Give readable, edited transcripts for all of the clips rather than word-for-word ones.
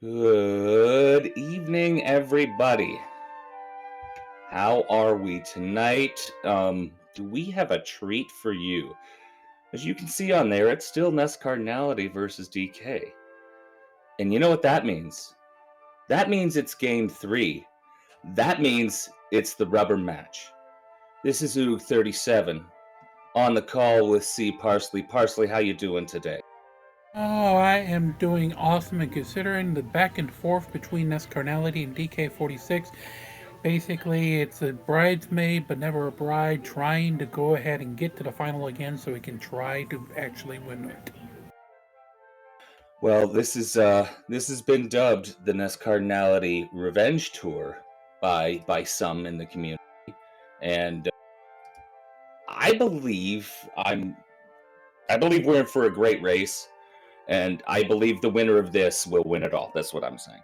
Good evening, everybody. How are we tonight? Do we have a treat for you? As you can see on there, it's still NESCardinality versus DK. And you know what that means? That means it's game 3. That means it's the rubber match. This is Oog 37 on the call with C Parsley. Parsley, how you doing today? Oh, I am doing awesome, and considering the back and forth between NESCardinality and dk46, basically it's a bridesmaid but never a bride trying to go ahead and get to the final again so we can try to actually win it. Well, this has been dubbed the NESCardinality Revenge Tour by some in the community, and I believe I believe we're in for a great race, and I believe the winner of this will win it all. That's what I'm saying.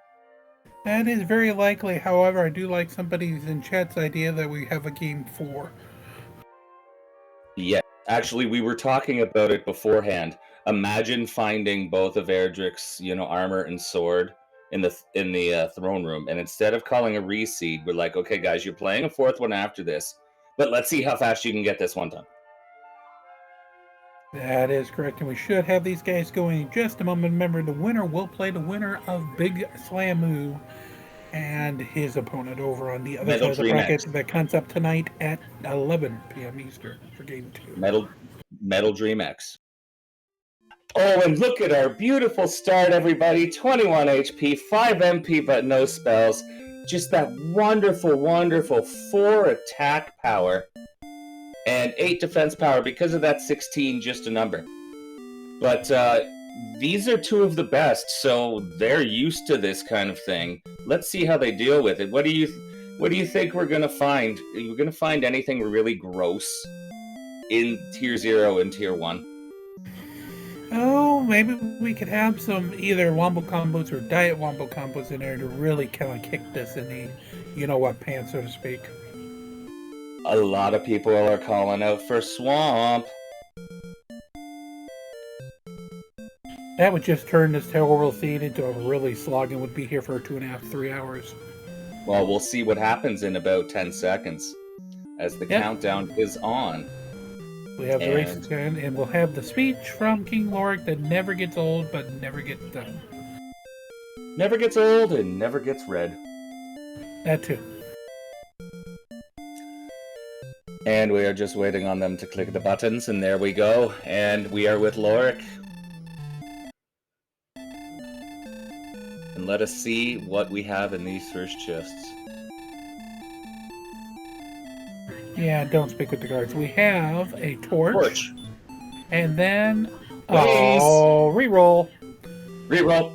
That is very likely. However, I do like somebody's in chat's idea that we have a game 4. Yeah, actually, we were talking about it beforehand. Imagine finding both of Erdrick's, armor and sword in the throne room, and instead of calling a reseed, we're like, okay, guys, you're playing a fourth one after this, but let's see how fast you can get this one done. That is correct, and we should have these guys going in just a moment. Remember, the winner will play the winner of Big Slamoo and his opponent over on the other Metal side of the Dream bracket X. that comes up tonight at 11 p.m. Eastern for game 2. Metal Dream X. Oh, and look at our beautiful start, everybody. 21 HP, 5 MP, but no spells. Just that wonderful, wonderful 4 attack power and 8 defense power. Because of that 16, just a number. But these are two of the best, so they're used to this kind of thing. Let's see how they deal with it. What do you think we're gonna find? Are you gonna find anything really gross in Tier 0 and Tier 1? Oh, maybe we could have some either wombo combos or diet wombo combos in there to really kind of kick this in the you-know-what pants, so to speak. A lot of people are calling out for Swamp. That would just turn this terrible scene into a really slog and would be here for 2.5, 3 hours. Well, we'll see what happens in about 10 seconds as the countdown is on. We have the race again, and we'll have the speech from King Lorik that never gets old but never gets done. Never gets old and never gets read. That too. And we are just waiting on them to click the buttons, and there we go. And we are with Lorik. And let us see what we have in these first chests. Yeah, don't speak with the guards. We have a torch. And then... Oh, reroll. Reroll.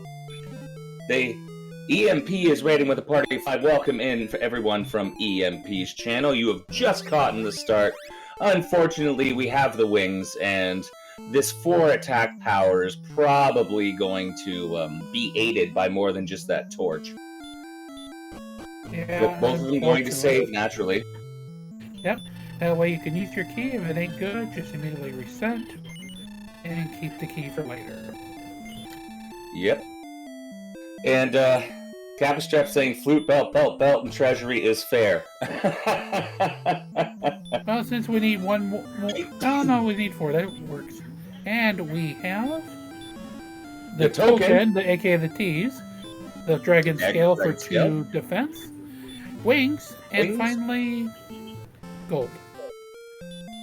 EMP is rating with a party of 5. Welcome in for everyone from EMP's channel. You have just caught in the start. Unfortunately, we have the wings, and this 4 attack power is probably going to be aided by more than just that torch. Yeah, both of them going to save naturally. Yep. That way you can use your key. If it ain't good, just immediately reset and keep the key for later. Yep. And Capistrap saying flute, belt, and treasury is fair. Well, since we need one more... Oh, no, we need 4. That works. And we have the token, aka the T's, the dragon scale for 2 defense, wings, and finally gold.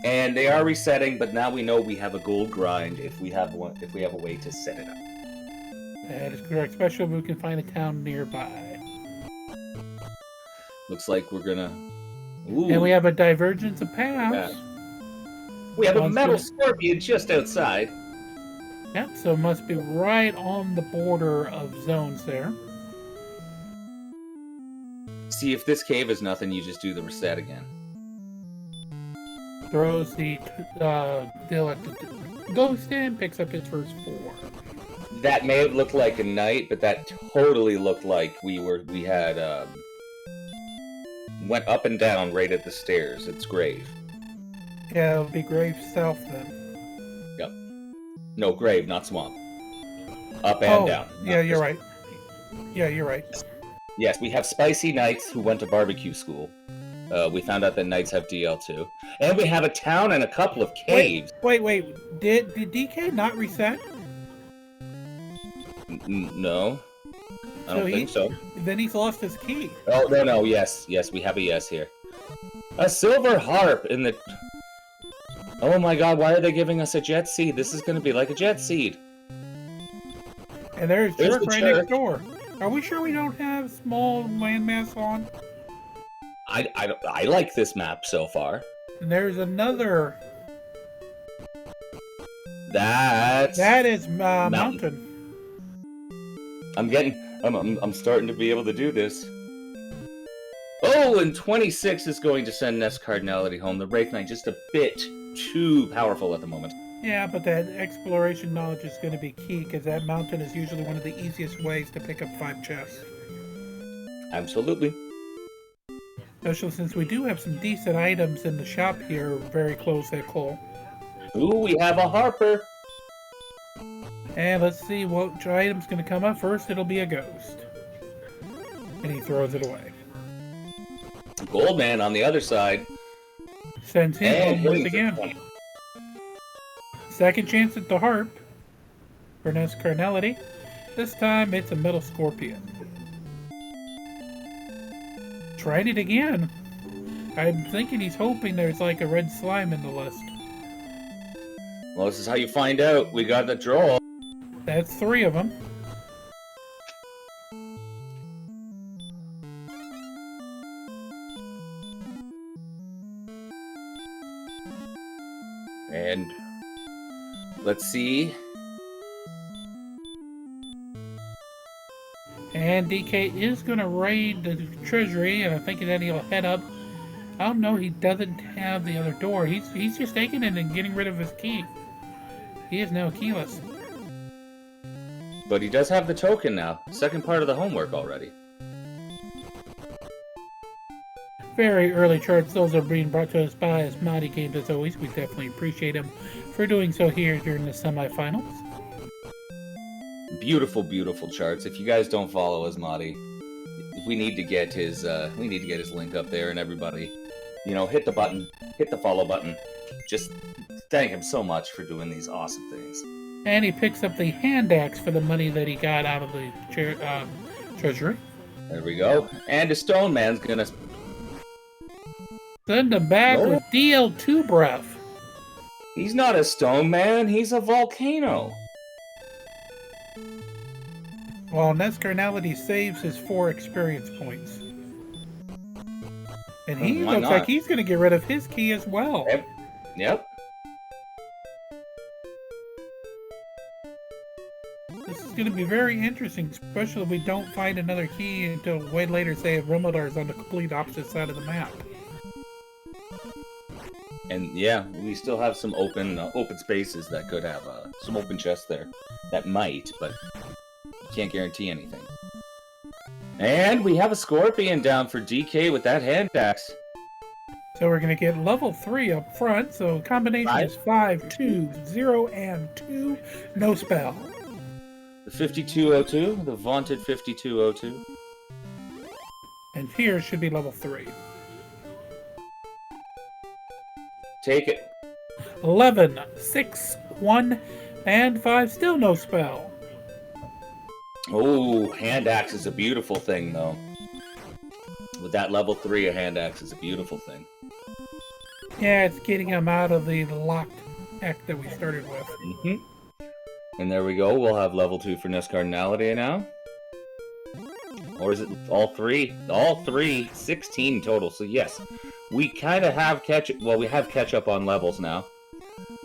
And they are resetting, but now we know we have a gold grind if we have a way to set it up. That is correct. Especially if we can find a town nearby. Looks like we're gonna... Ooh. And we have a divergence of paths. We have a metal scorpion just outside. Yep, so it must be right on the border of zones there. See, if this cave is nothing, you just do the reset again. Throws the ghost in, picks up his first 4. That may have looked like a knight, but that totally looked like we had went up and down right at the stairs. It's grave. Yeah, it would be grave south then. Yep. No, grave, not swamp. Up and down. Yeah, you're right. Yeah, you're right. Yes, we have spicy knights who went to barbecue school. We found out that knights have DL2. And we have a town and a couple of caves. Wait. Did DK not reset? No. I don't think so. Then he's lost his key. Oh, no. Yes, we have a yes here. A silver harp in the... Oh my god, why are they giving us a jet seed? This is going to be like a jet seed. And there's Charlock right next door. Are we sure we don't have small landmass on? I like this map so far. And there's another... That is mountain. I'm starting to be able to do this. Oh, and 26 is going to send NESCardinality home. The Wraith Knight just a bit too powerful at the moment. Yeah, but that exploration knowledge is going to be key, because that mountain is usually one of the easiest ways to pick up 5 chests. Absolutely. Especially since we do have some decent items in the shop here very close at Cole. Ooh, we have a Harper. And let's see what item's going to come up first. It'll be a ghost. And he throws it away. Goldman on the other side. Sends him home once again. Second chance at the harp for NESCardinality. This time it's a metal scorpion. Tried it again. I'm thinking he's hoping there's like a red slime in the list. Well, this is how you find out. We got the draw. That's 3 of them. And let's see. And DK is going to raid the treasury, and I think that he'll head up. I don't know, he doesn't have the other door. He's just taking it and getting rid of his key. He is now keyless. But he does have the token now. Second part of the homework already. Very early charts. Those are being brought to us by Asmati Games as always. We definitely appreciate him for doing so here during the semifinals. Beautiful, beautiful charts. If you guys don't follow Asmati, we need to get his link up there, and everybody, hit the button, hit the follow button. Just thank him so much for doing these awesome things. And he picks up the hand axe for the money that he got out of the treasury. There we go. And a stone man's gonna send him back with DL2 breath. He's not a stone man, he's a volcano. Well, NESCardinality saves his 4 experience points. And he looks like he's going to get rid of his key as well. Yep. This is going to be very interesting, especially if we don't find another key until way later, say, if Romodar is on the complete opposite side of the map. And yeah, we still have some open spaces that could have some open chests there. That might, but can't guarantee anything. And we have a scorpion down for DK with that hand axe. So we're going to get level 3 up front. So combination is 5, 2, 0, and 2. No spell. The 5202, the vaunted 5202. And here should be level 3. Take it. 11, 6, 1, and 5. Still no spell. Oh, hand axe is a beautiful thing, though. With that level 3, a hand axe is a beautiful thing. Yeah, it's getting him out of the locked act that we started with. Mm-hmm. And there we go. We'll have level 2 for NESCardinality now. Or is it all 3? All 3, 16 total. So yes, we kind of have we have catch up on levels now.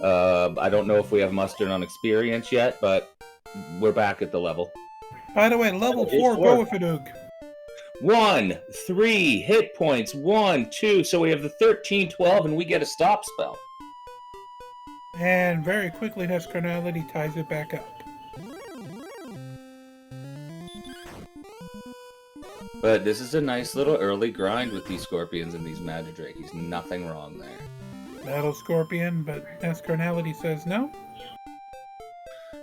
I don't know if we have mustard on experience yet, but we're back at the level. By the way, level 4, go with it. 1, 3 hit points. 1, 2. So we have the 13, 12, and we get a stop spell. And very quickly, NESCardinality ties it back up. But this is a nice little early grind with these scorpions and these Magidrakes. Nothing wrong there. Metal scorpion, but NESCardinality says no.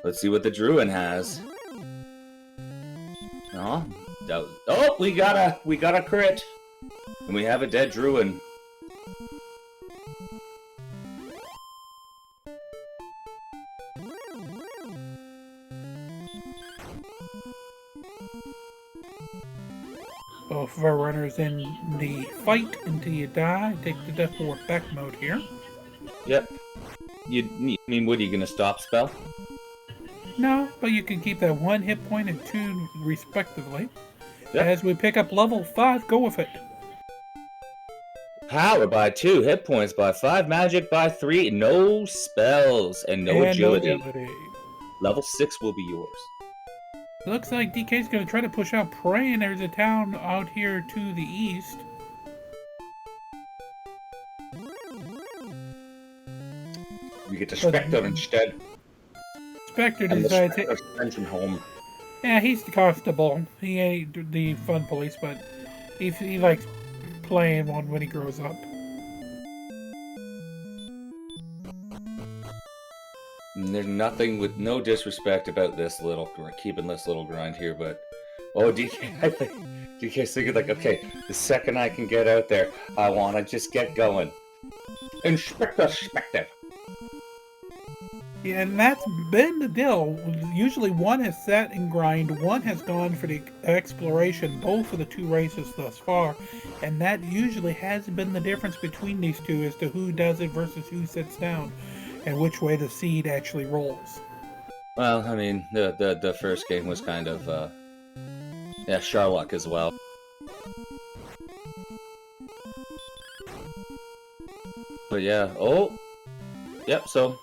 Let's see what the Druid has. No, we got a crit, and we have a dead druid. Both of our runners in the fight until you die. Take the Death War back mode here. Yep. I mean, what are you gonna stop spell? No, but you can keep that 1 hit point and 2 respectively. Yep. As we pick up level 5, go with it. Power by 2, hit points by 5, magic by 3, no spells, and no agility. Level 6 will be yours. Looks like DK's going to try to push out Prey, and there's a town out here to the east. We get to Spectre instead. Spectre decides to home. Yeah, he's the constable. He ain't the fun police, but he likes playing one when he grows up. And there's nothing with no disrespect about keeping this little grind here, but DK's thinking like, okay, the second I can get out there, I want to just get going. Inspector. Yeah, and that's been the deal. Usually one has sat and grind, one has gone for the exploration, both of the two races thus far, and that usually has been the difference between these two as to who does it versus who sits down, and which way the seed actually rolls. Well, I mean, the first game was kind of, Charlock as well. But yeah, so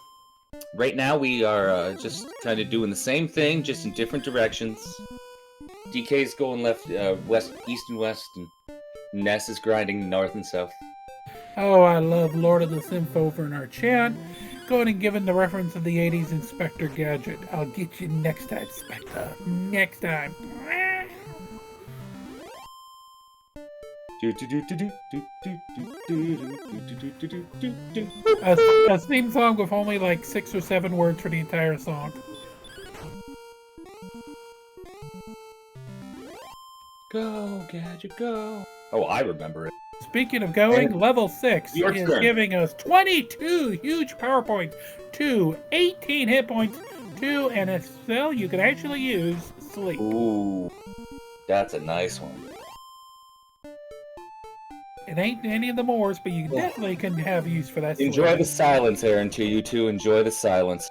right now we are just kind of doing the same thing, just in different directions. DK's going left, west, east and west, and Ness is grinding north and south. Oh, I love Lord of the Synth over in our chat. Going and giving the reference of the 80s Inspector Gadget. I'll get you next time, Spectre. Next time. A theme song with only like 6 or 7 words for the entire song. Go, Gadget, go. Oh, I remember it. Speaking of going, level 6 is giving us 22 huge power points, 2 18 hit points, 2, and a spell you can actually use, Sleep. Ooh, that's a nice one. It ain't any of the Moors, but you definitely can have use for that. Enjoy the silence, Aaron, too. You two enjoy the silence.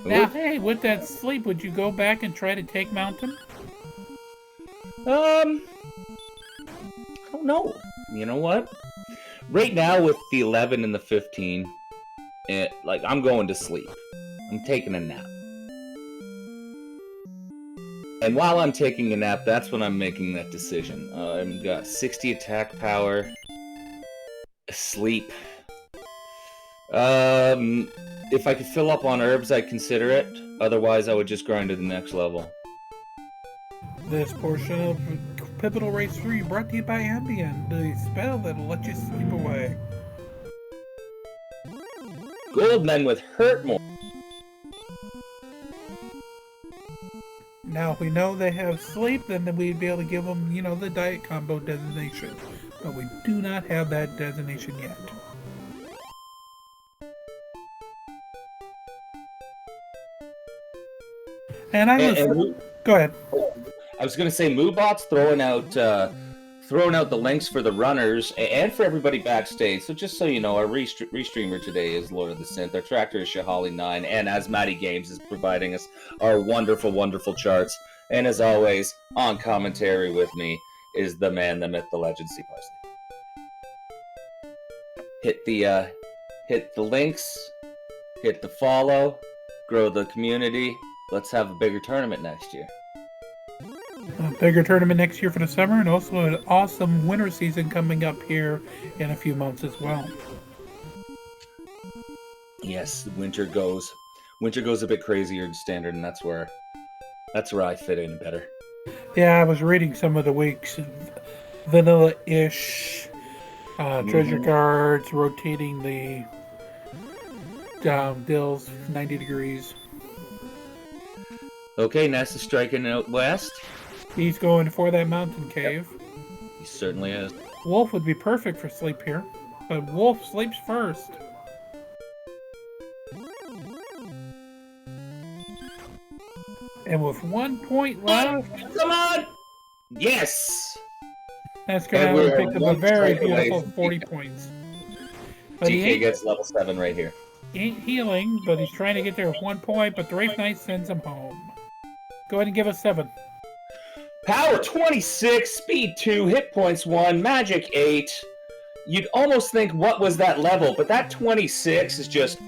Now, hey, with that sleep, would you go back and try to take Mountain? I don't know. You know what? Right now, with the 11 and the 15, I'm going to sleep. I'm taking a nap. And while I'm taking a nap, that's when I'm making that decision. I've got 60 attack power, sleep. If I could fill up on herbs, I'd consider it. Otherwise, I would just grind to the next level. This portion of Pivotal Race 3 brought to you by Ambien, the spell that'll let you sleep away. Goldmen with hurt more. Now, if we know they have sleep, then we'd be able to give them, the diet combo designation. But we do not have that designation yet. Go ahead. I was going to say, Moobot's throwing out the links for the runners and for everybody backstage. So just so you know, our restreamer today is Lord of the Synth. Our tractor is Shahali9, and Asmati Games is providing us our wonderful, wonderful charts. And as always, on commentary with me is the man, the myth, the legend, C. Parsley. Hit the links, hit the follow, grow the community. Let's have a bigger tournament next year. A bigger tournament next year for the summer, and also an awesome winter season coming up here in a few months as well. Yes, winter goes a bit crazier than standard, and that's where I fit in better. Yeah, I was reading some of the weeks, vanilla-ish, treasure cards, rotating the Dills 90 degrees. Okay, Ness is striking out west. He's going for that mountain cave. Yep. He certainly is. Wolf would be perfect for sleep here, but Wolf sleeps first. And with 1 point left... Come on! Yes! NESCardinality picked up a very beautiful 40 points. But DK gets level 7 right here. He ain't healing, but he's trying to get there with 1 point, but the Wraith Knight sends him home. Go ahead and give us 7. Power 26, speed 2, hit points 1, magic 8. You'd almost think, what was that level? But that 26 is just...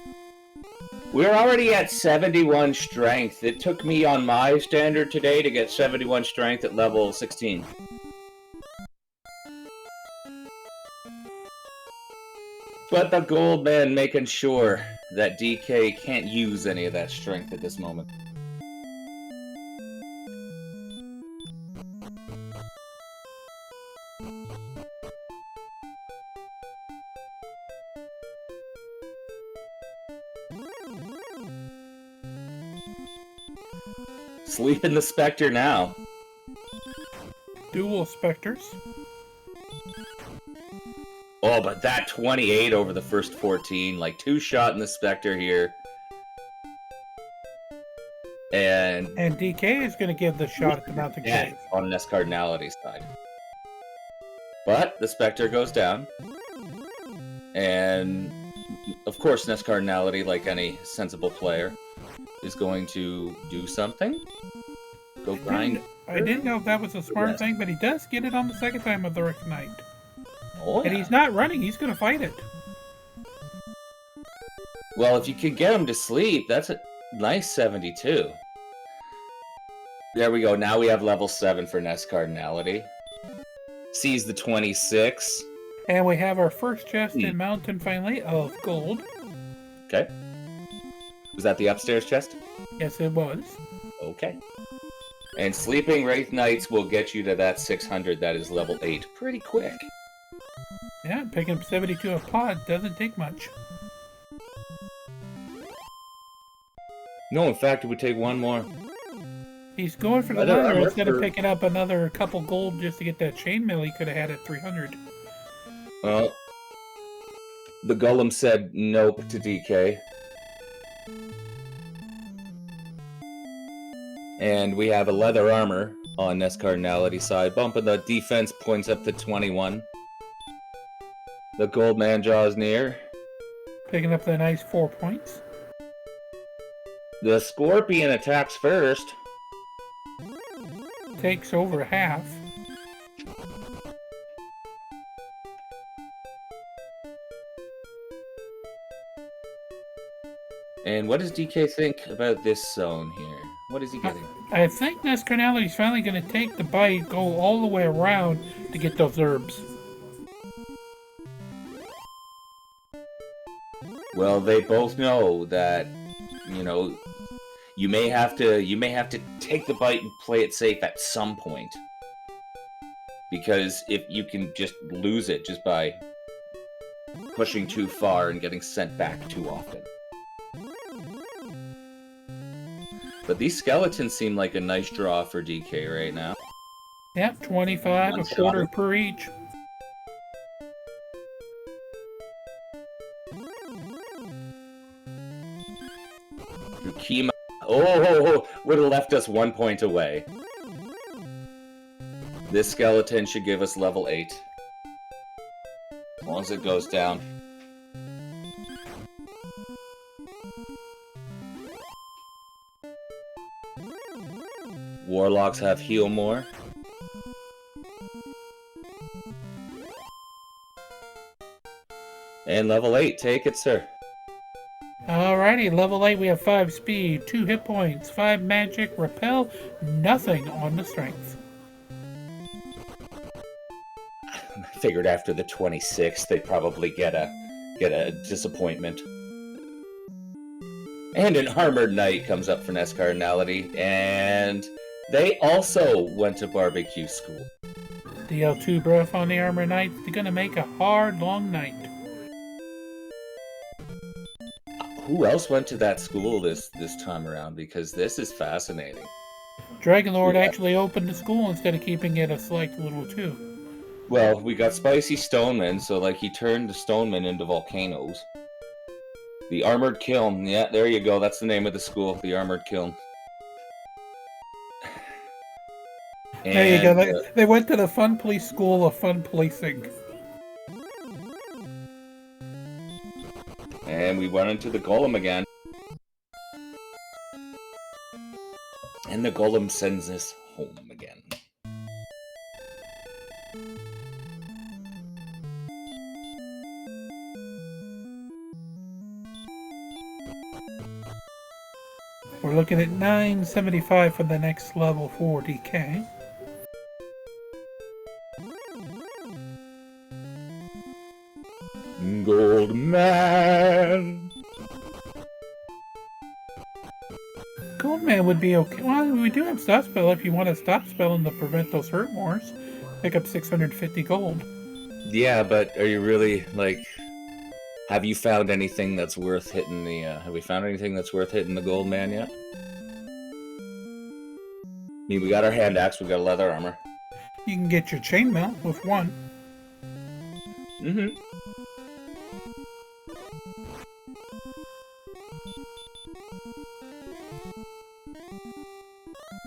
We're already at 71 strength. It took me on my standard today to get 71 strength at level 16. But the gold man making sure that DK can't use any of that strength at this moment. Sleep in the Spectre now. Dual Spectres. Oh, but that 28 over the first 14, like 2-shot in the Spectre here. And DK is going to give the shot at the mountain cave. On NESCardinality side. But the Spectre goes down. And of course NESCardinality, like any sensible player, is going to do something. Go grind. I didn't know if that was a smart thing, but he does get it on the second time of the Wraith Knight. Oh, yeah. And he's not running, he's going to fight it. Well, if you could get him to sleep, that's a nice 72. There we go. Now we have level 7 for NESCardinality. Sees the 26. And we have our first chest in Mountain finally of gold. Okay. Was that the upstairs chest? Yes, it was. Okay. And Sleeping Wraith Knights will get you to that 600 that is level 8 pretty quick. Yeah, picking up 72 a pod doesn't take much. No, in fact, it would take one more. He's going for the leather instead of picking up another couple gold just to get that chainmail he could have had at 300. Well, the Golem said nope to DK. And we have a leather armor on NESCardinality side, bumping the defense points up to 21. The gold man draws near. Picking up the nice 4 points. The Scorpion attacks first. Takes over half. And what does DK think about this zone here? What is he getting? I think NESCardinality is finally going to take the bite, go all the way around to get those herbs. Well, they both know that, you know, you may have to take the bite and play it safe at some point. Because if you can just lose it just by pushing too far and getting sent back too often. But these skeletons seem like a nice draw for DK right now. Yep, 25, a quarter per each. Kima, oh, would have left us 1 point away. This skeleton should give us level 8. As long as it goes down. Warlocks have heal more. And level 8, take it, sir. Alrighty, level 8 we have 5 speed, 2 hit points, 5 magic, repel, nothing on the strength. I figured after the 26 they'd probably get a disappointment. And an armored knight comes up for NESCardinality, and they also went to barbecue school. DL2 breath on the armored knight, they're gonna make a hard, long night. who else went to that school this time around? Because this is fascinating. Dragonlord actually opened the school instead of keeping it a select little tube. Well, we got Spicy Stoneman, so like he turned the Stoneman into volcanoes. The Armored Kiln, yeah, there you go. That's the name of the school, the Armored Kiln. There you go. They went to the Fun Police School of Fun Policing. And we went into the Golem again. And the Golem sends us home again. We're looking at 975 for the next level for DK. Goldman. Goldman would be okay. Well, we do have stop spell if you want to stop spell him to prevent those hurt mores. Pick up 650 gold. Yeah, but are you really like? Have you found anything that's worth hitting the? Have we found anything that's worth hitting the Goldman yet? I mean, we got our hand axe, we got leather armor. You can get your chainmail with one. Mm-hmm.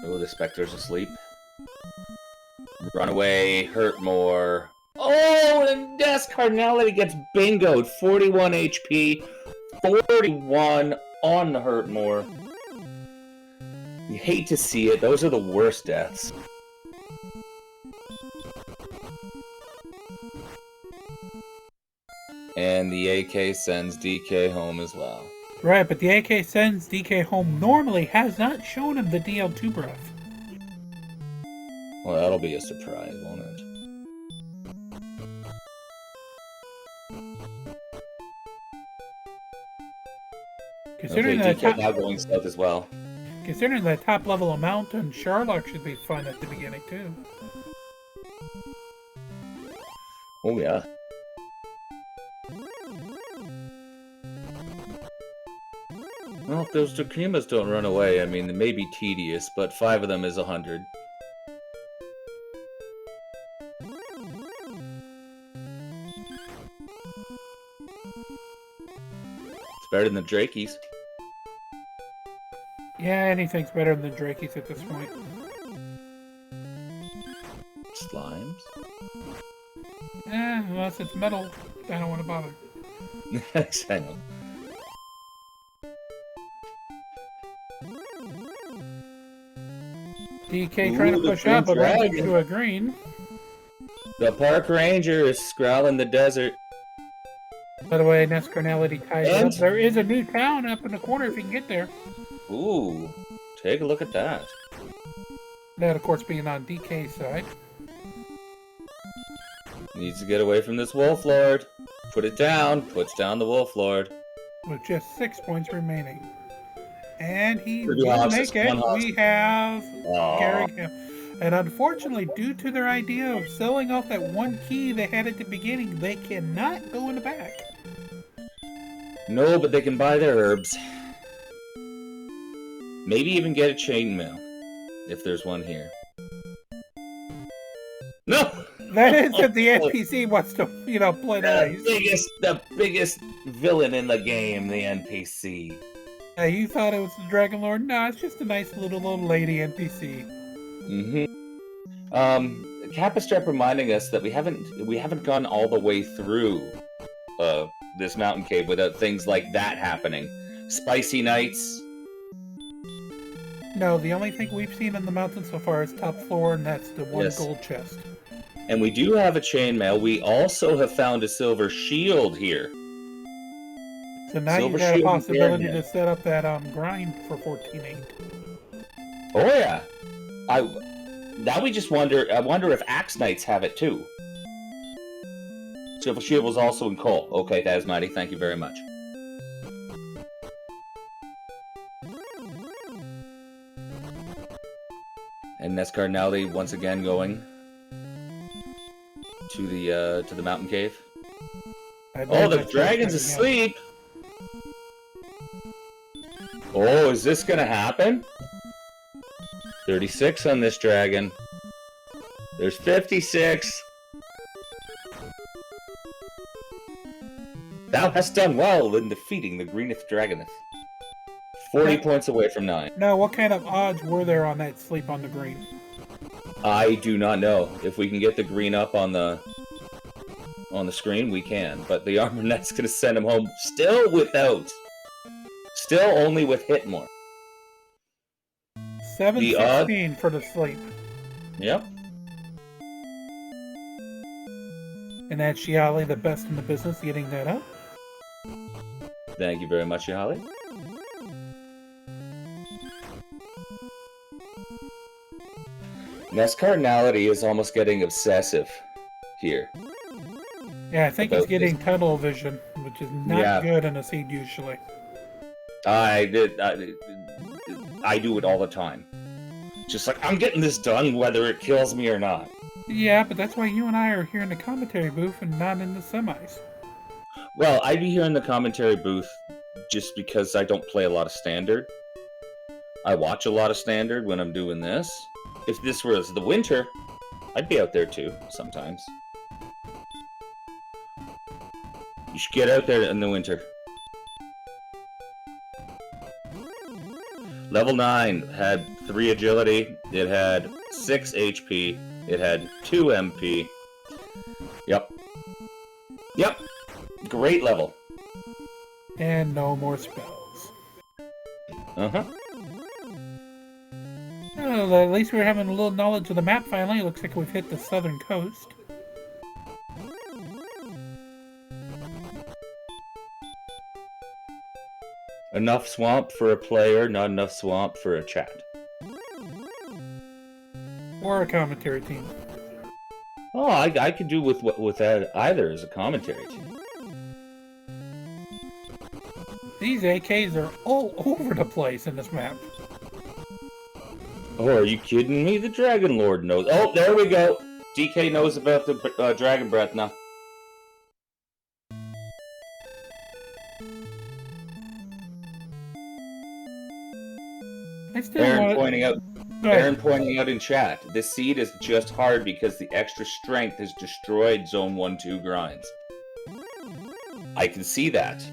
Oh, the Spectre's asleep. Run away, hurt more. Oh, and NESCardinality gets bingoed. 41 HP, 41 on the hurt more. You hate to see it. Those are the worst deaths. And the AK sends DK home as well. Right, but the AK sends DK home normally has not shown him the DL2 breath. Well, that'll be a surprise, won't it? Considering okay, DK now going south as well. Considering the top level of Mountain, Charlock should be fun at the beginning too. Oh yeah. Well, if those Drakimas don't run away, I mean, it may be tedious, but 5 of them is 100. It's better than the Drakies. Yeah, anything's better than the Drakies at this point. Slimes? Unless it's metal, I don't want to bother. I know. DK trying to push up, but runs into a green. The Park Ranger is scrawling the desert. By the way, NESCardinality ties up. There is a new town up in the corner if you can get there. Ooh, take a look at that. That, of course, being on DK's side. Needs to get away from this Wolf Lord. Put it down. Puts down the Wolf Lord. With just 6 points remaining. And he Pretty will hostage, make it. one We have hostage. Garrick. And unfortunately, due to their idea of selling off that one key they had at the beginning, they cannot go in the back. No, but they can buy their herbs. Maybe even get a chainmail, if there's one here. No! That is if the NPC wants to, play nice. The biggest villain in the game, the NPC. You thought it was the Dragon Lord? No, it's just a nice little old lady NPC. Mm-hmm. Capistrap reminding us that we haven't gone all the way through this mountain cave without things like that happening. Spicy nights. No, the only thing we've seen in the mountain so far is top floor, and that's the one gold chest. And we do have a chainmail. We also have found a silver shield here. So now you've got a possibility to set up that grind for 14.8. Oh yeah. Now we just wonder. I wonder if Axe Knights have it too. Silver shield was also in coal. Okay, that is mighty. Thank you very much. And NESCardinality once again going to the mountain cave. Oh, the dragon's asleep. Oh, is this gonna happen? 36 on this dragon. There's 56. Thou hast done well in defeating the greeneth dragoneth. 40 points away from 9. Now, what kind of odds were there on that sleep on the green? I do not know. If we can get the green up on the screen, we can. But the armor net's gonna send him home still without. Still only with Hitmore. 716 for the sleep. Yep. And that's Shiali, the best in the business, getting that up. Thank you very much, Yali. NESCardinality is almost getting obsessive here. Yeah, I think it's getting tunnel vision, which is not good in a seed usually. I do it all the time. Just like, I'm getting this done whether it kills me or not. Yeah, but that's why you and I are here in the commentary booth and not in the semis. Well, I'd be here in the commentary booth just because I don't play a lot of Standard. I watch a lot of Standard when I'm doing this. If this was the winter, I'd be out there too, sometimes. You should get out there in the winter. Level 9 had 3 agility, it had 6 HP, it had 2 MP. Yep. Yep! Great level. And no more spells. Uh-huh. Well, at least we're having a little knowledge of the map finally. It looks like we've hit the southern coast. Enough swamp for a player, not enough swamp for a chat. Or a commentary team. Oh, I could do with either as a commentary team. These AKs are all over the place in this map. Oh, are you kidding me? The Dragon Lord knows. Oh, there we go. DK knows about the Dragon Breath now. Aaron pointing out in chat, this seed is just hard because the extra strength has destroyed Zone 1-2 grinds. I can see that.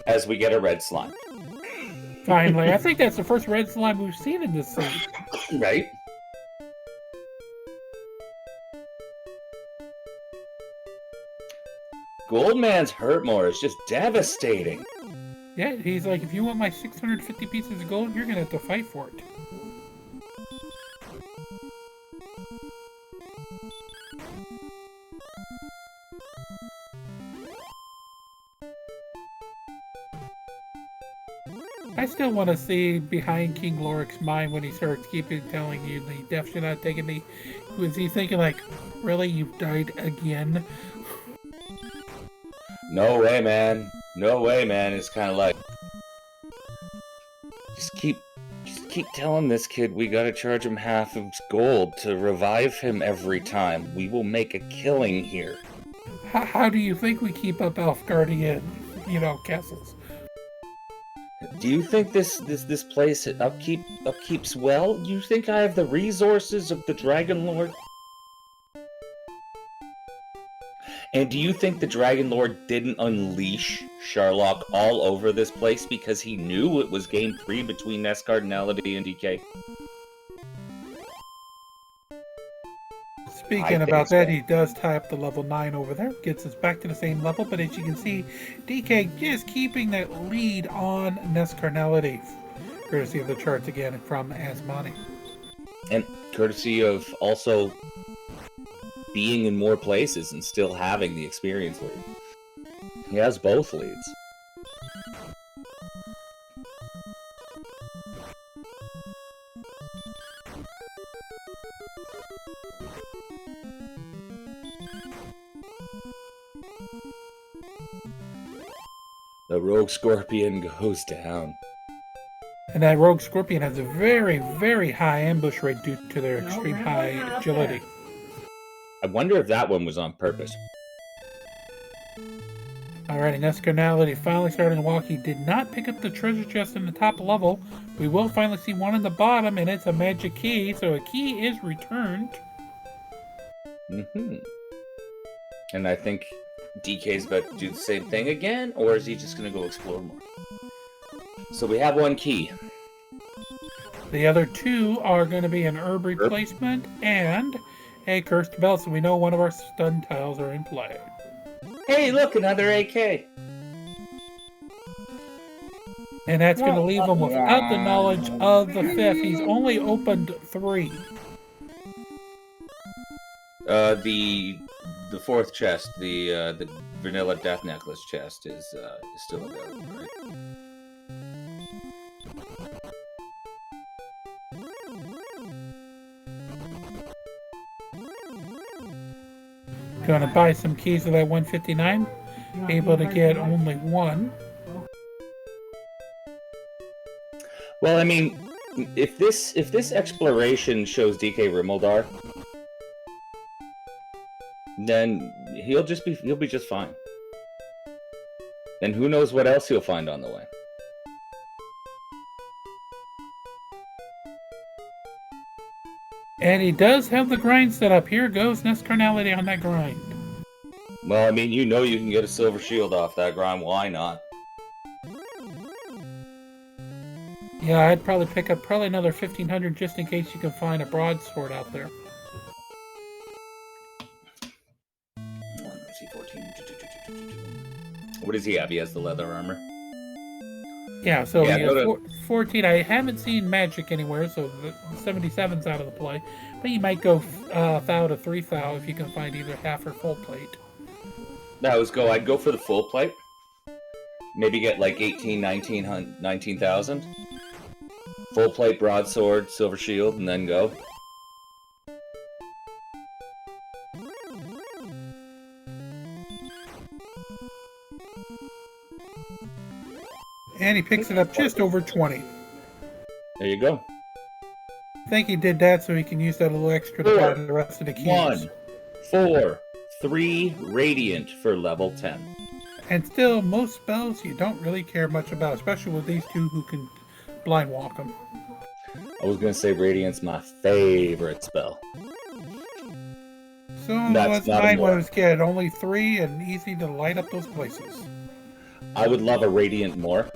As we get a red slime. Finally, I think that's the first red slime we've seen in this seed. Right? Goldman's Hurtmore is just devastating. Yeah, he's like, if you want my 650 pieces of gold, you're gonna have to fight for it. I still want to see behind King Loric's mind when he starts telling you the death should not taken me. Was he thinking like, really, you've died again? No way, man. No way, man. It's kind of like, just keep telling this kid we gotta charge him half of his gold to revive him every time. We will make a killing here. How do you think we keep up Elfguardian, castles? Do you think this place upkeeps well? Do you think I have the resources of the Dragon Lord? And do you think the Dragon Lord didn't unleash Charlock all over this place because he knew it was game 3 between NESCardinality and DK? Speaking about that, he does tie up the level 9 over there. Gets us back to the same level, but as you can see, DK just keeping that lead on NESCardinality. Courtesy of the charts again from Asmani. And courtesy of also being in more places and still having the experience lead. He has both leads. The Rogue Scorpion goes down. And that Rogue Scorpion has a very, very high ambush rate due to their extreme high agility. I wonder if that one was on purpose. Alrighty, NESCardinality finally starting to walk. He did not pick up the treasure chest in the top level. We will finally see one in the bottom, and it's a magic key, so a key is returned. And I think DK's about to do the same thing again, or is he just going to go explore more? So we have one key. The other two are going to be an herb replacement and a cursed bell, so we know one of our stun tiles are in play. Hey, look, another AK. And that's going to leave him without the knowledge of the fifth. He's only opened 3. The fourth chest, the vanilla death necklace chest is still available, right? Going to buy some keys of that 159. Able to get only 1. Well, I mean, if this exploration shows DK Rimuldar, then he'll be just fine. And who knows what else he'll find on the way. And he does have the grind set up. Here goes NESCardinality on that grind. Well, I mean, you know you can get a silver shield off that grind. Why not? Yeah, I'd probably pick up another 1,500 just in case you can find a broadsword out there. What does he have? He has the leather armor. Yeah, so he has 14. I haven't seen magic anywhere, so the 77's out of the play. But you might go thou to 3 thou if you can find either half or full plate. I'd go for the full plate. Maybe get like 19,000. Full plate, broadsword, silver shield, and then go. And he picks it up just over 20. There you go. I think he did that so he can use that a little extra to buy the rest of the keys. 1, 4, 3 radiant for level 10. And still, most spells you don't really care much about, especially with these two who can blind walk them. I was going to say radiant's my favorite spell. So that's mine when I was a kid. Only 3 and easy to light up those places. I would love a radiant more.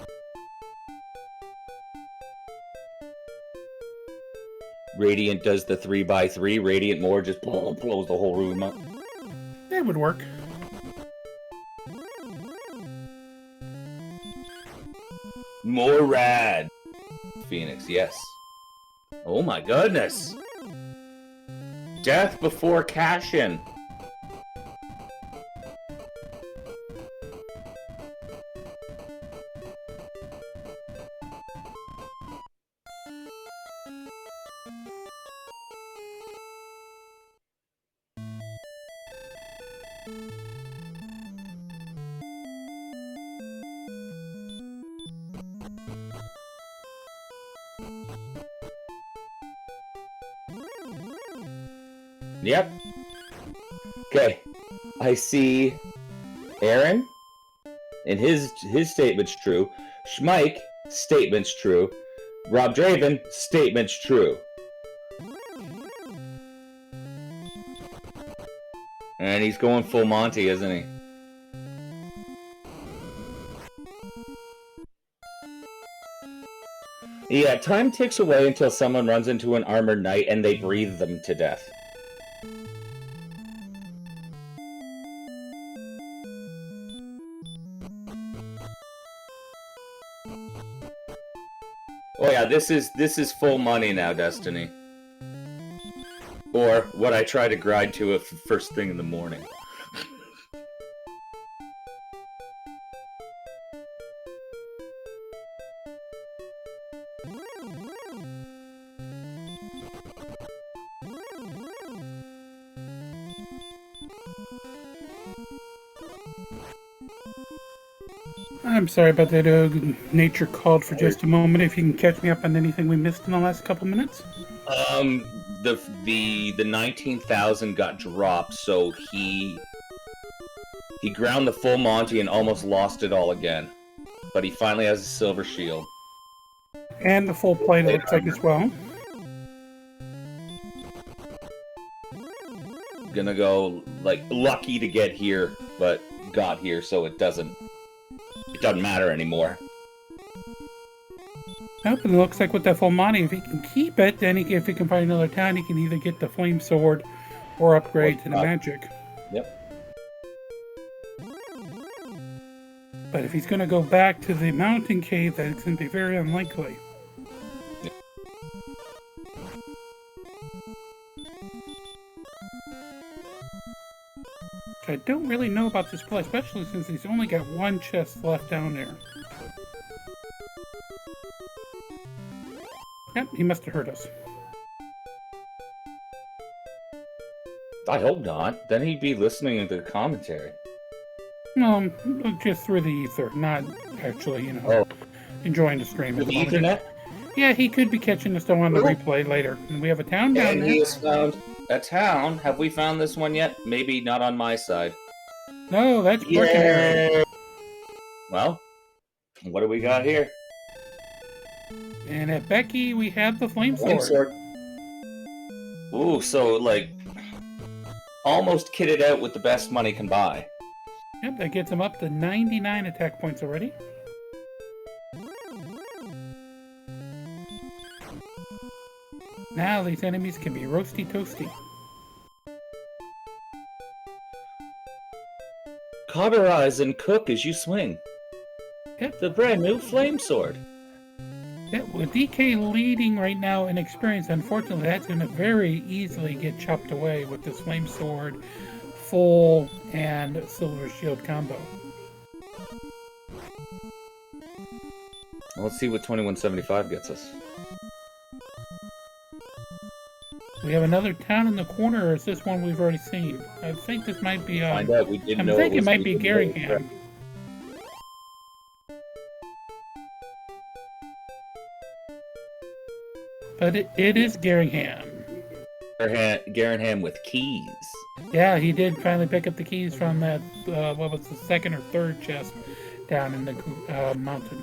Radiant does the 3x3. Radiant more just blows the whole room up. That would work. More rad. Phoenix, yes. Oh my goodness. Death before cash-in. Yep. Okay. I see Aaron, and his statement's true. Schmike, statement's true. Rob Draven, statement's true. And he's going full Monty, isn't he? Yeah, time ticks away until someone runs into an armored knight and they breathe them to death. Oh yeah, this is full money now, Destiny. Or what I try to grind to it first thing in the morning. I'm sorry about that. Nature called for just a moment. If you can catch me up on anything we missed in the last couple minutes. The 19,000 got dropped, so he He ground the full Monty and almost lost it all again. But he finally has a silver shield. And the full plate, it looks like, as well. Gonna go, like, lucky to get here, but got here, so it doesn't matter anymore. Nope, and it looks like with that full money, if he can keep it, then if he can find another town, he can either get the flame sword or upgrade to the magic. Yep. But if he's going to go back to the mountain cave, that's going to be very unlikely. Yep. Which I don't really know about this play, especially since he's only got one chest left down there. Yep, he must have heard us. I hope not. Then he'd be listening to the commentary. No, just through the ether, not actually, enjoying the stream. Through the Ethernet? Yeah, he could be catching us on the replay later. And we have a town down there. And he has found a town. Have we found this one yet? Maybe not on my side. No, that's yeah. Well, what do we got here? And at Becky, we have the flame sword. Ooh, so, like, almost kitted out with the best money can buy. Yep, that gets him up to 99 attack points already. Now these enemies can be roasty toasty. Cauterize and cook as you swing. Yep. The brand new flame sword. Yeah, with DK leading right now in experience, unfortunately, that's going to very easily get chopped away with this flame sword, full, and silver shield combo. Let's see what 2175 gets us. We have another town in the corner, or is this one we've already seen? I think this might be... Find out. We didn't know I think it might be Garringham. But it is Garringham. Garringham with keys. Yeah, he did finally pick up the keys from that, what was the second or third chest down in the mountain.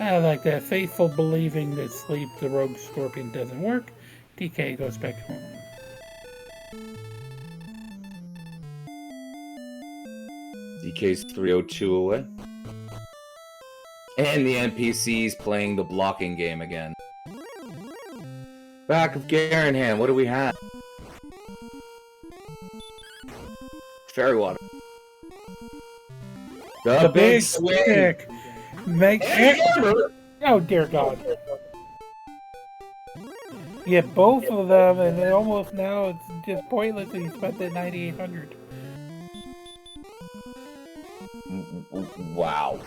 I like that. Faithful believing that sleep the rogue scorpion doesn't work. DK goes back home. DK's 302 away. And the NPC's playing the blocking game again. Back of Garringham, what do we have? Fairy water. The big stick. Oh dear God. Yeah, both of them, and they almost now it's just pointless that he spent that 9,800. Wow.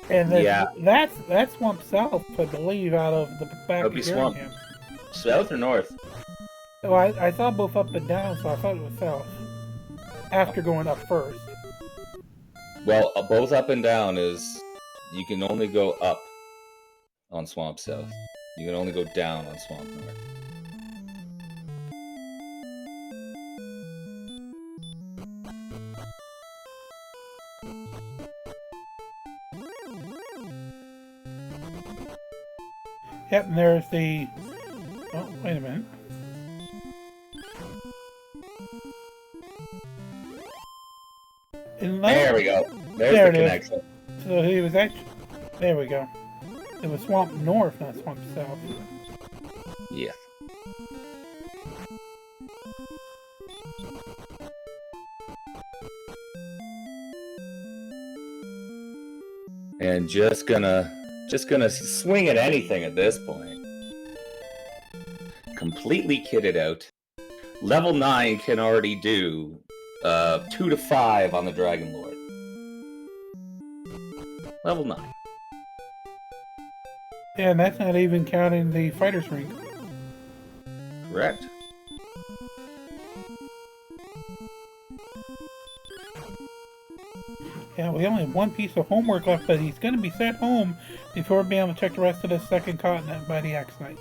And that's Swamp South, I believe, out of the back of Garringham. South or north? Oh, I saw both up and down, so I thought it was south. After going up first. Well, both up and down is... You can only go up on Swamp South. You can only go down on Swamp North. Yep, and there's the... Oh, wait a minute. There we go. There's the connection. So he was actually... There we go. It was Swamp North, not Swamp South. Yeah. And just gonna swing at anything at this point. Completely kitted out. Level 9 can already do 2 to 5 on the Dragon Lord. Level 9. Yeah, and that's not even counting the fighter's ring. Correct. Yeah, we only have one piece of homework left, but he's going to be sent home before being able to check the rest of the second continent by the Axe Knight.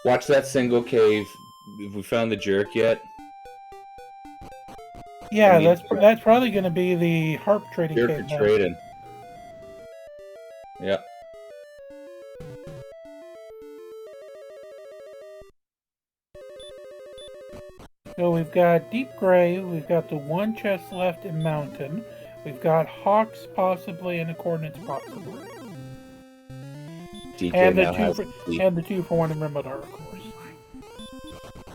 Watch that single cave. Have we found the jerk yet? Yeah, that's probably going to be the harp trading jerk cave. Jerk trading. Yep. So we've got Deep Grave, we've got the one chest left in Mountain, we've got Hawks possibly, and the Coordinates possibly. DK and the now has and the 2-for-1 in Rimbadar, of course.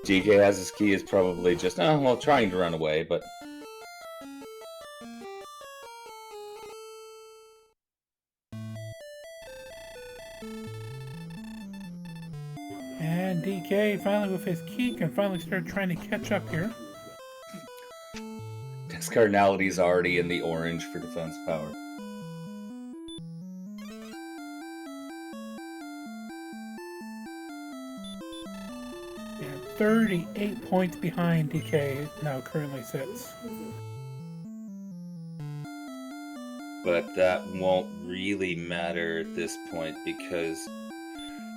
DK has his key is probably just trying to run away, but and DK finally with his key can finally start trying to catch up here. NESCardinality is already in the orange for defense power. Yeah, 38 points behind DK now currently sits. But that won't really matter at this point because,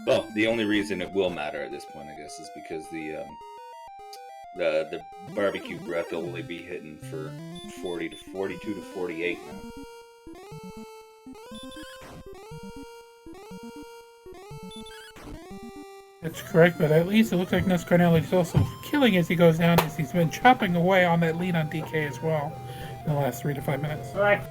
well, the only reason it will matter at this point, I guess, is because the barbecue breath will only be hitting for 42 to 48 now. That's correct, but at least it looks like NESCardinality is also killing as he goes down, as he's been chopping away on that lead on DK as well in the last 3 to 5 minutes. All right.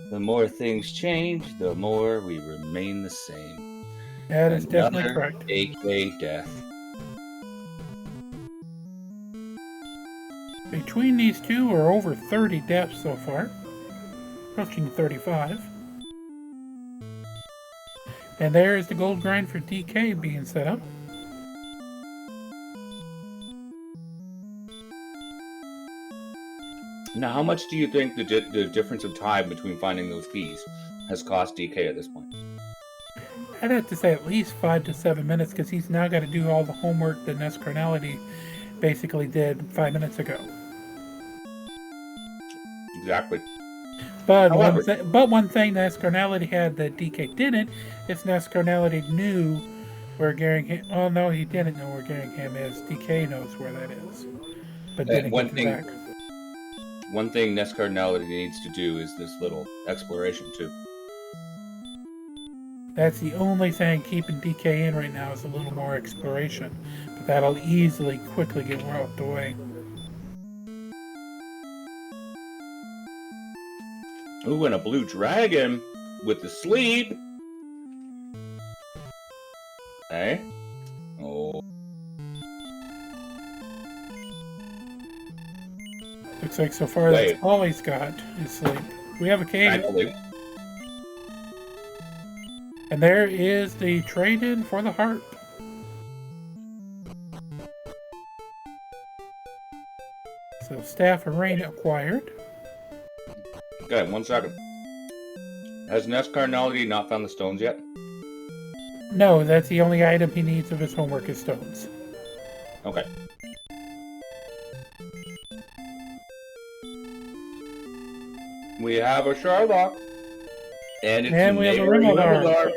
The more things change, the more we remain the same. That is definitely correct. AK death. Between these two are over 30 deaths so far, approaching 35. And there is the gold grind for DK being set up. Now, how much do you think the difference of time between finding those keys has cost DK at this point? I'd have to say at least 5 to 7 minutes, because he's now got to do all the homework that NESCardinality basically did 5 minutes ago. Exactly. But one thing NESCardinality had that DK didn't is NESCardinality knew where Garringham. Oh no, he didn't know where Garringham is. DK knows where that is, but didn't get him back. One thing NESCardinality needs to do is this little exploration too. That's the only thing keeping DK in right now is a little more exploration, but that'll quickly get out the way. Ooh, and a blue dragon with the sleep. Hey? Oh. Looks like so far that's all he's got is sleep. We have a cave. And there is the trade-in for the harp. So Staff of Rain acquired. Okay, 1 second. Has NESCardinality not found the stones yet? No, that's the only item he needs of his homework is stones. Okay. We have a Charlock. And we have a Rimbadar.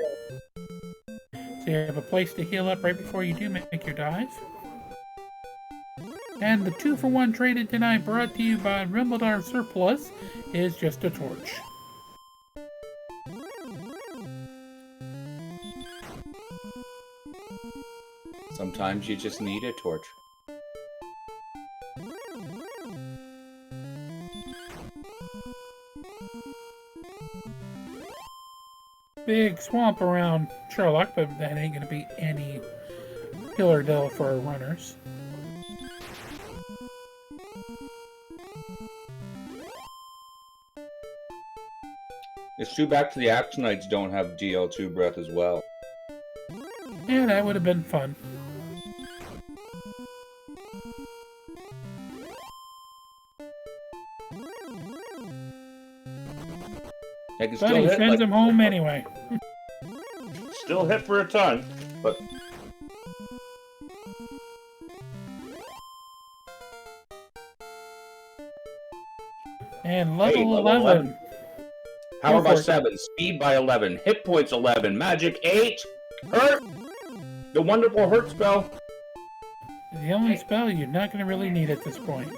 So you have a place to heal up right before you do make your dive. And the 2-for-1 traded tonight, brought to you by Rimbadar Surplus, is just a torch. Sometimes you just need a torch. Big swamp around Charlock, but that ain't going to be any killer deal for our runners. It's too bad the Actionites don't have DL2 breath as well. Yeah, that would have been fun. But he sends him home anyway. Still hit for a ton, but... And level 11. Power by 7, speed by 11, hit points 11, magic 8, hurt! The wonderful hurt spell. The only spell you're not going to really need at this point.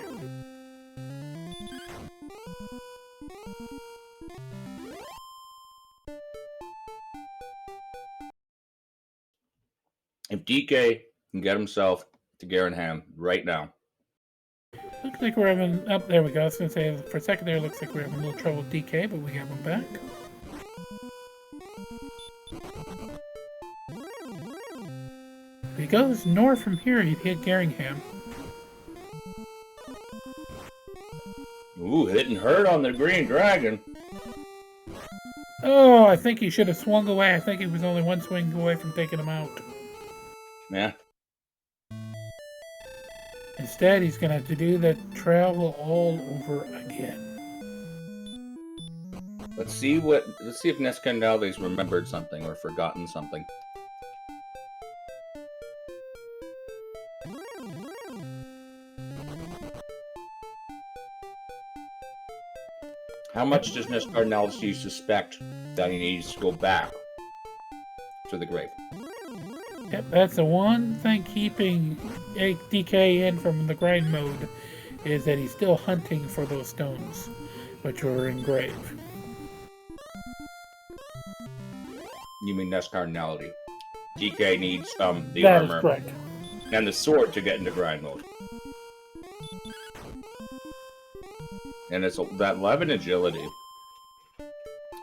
If DK can get himself to Garanham right now. Looks like we're having... Oh, there we go. I was going to say, for a second there, it looks like we're having a little trouble with DK, but we have him back. If he goes north from here, he'd hit Garingham. Ooh, hitting hurt on the green dragon. Oh, I think he should have swung away. I think he was only one swing away from taking him out. Yeah. Instead, he's going to have to do the travel all over again. Let's see if NESCardinality's remembered something or forgotten something. How much does NESCardinality suspect that he needs to go back to the grave? Yep, that's the one thing keeping DK in from the grind mode, is that he's still hunting for those stones, which were engraved. You mean NESCardinality. DK needs the that armor is correct. And the sword to get into grind mode. And it's that 11 agility.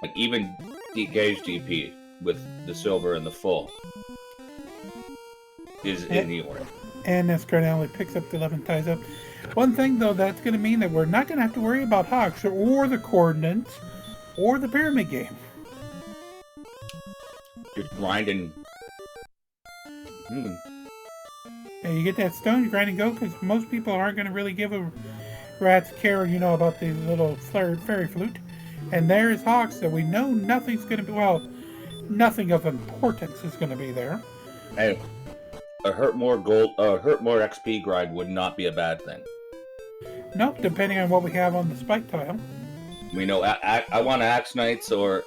Like even DK's DP with the silver and the full is in the order. And NESCardinality picks up the 11 ties up. One thing though, that's going to mean that we're not going to have to worry about Hawks or the coordinates or the pyramid game. Just grinding. And you get that stone, you grind and go, because most people aren't going to really give a rat's care, about the little fairy flute. And there's Hawks, so we know nothing's going to be, nothing of importance is going to be there. Hey, a hurt more XP grind would not be a bad thing. Nope, depending on what we have on the spike tile. We know I want Axe Knights or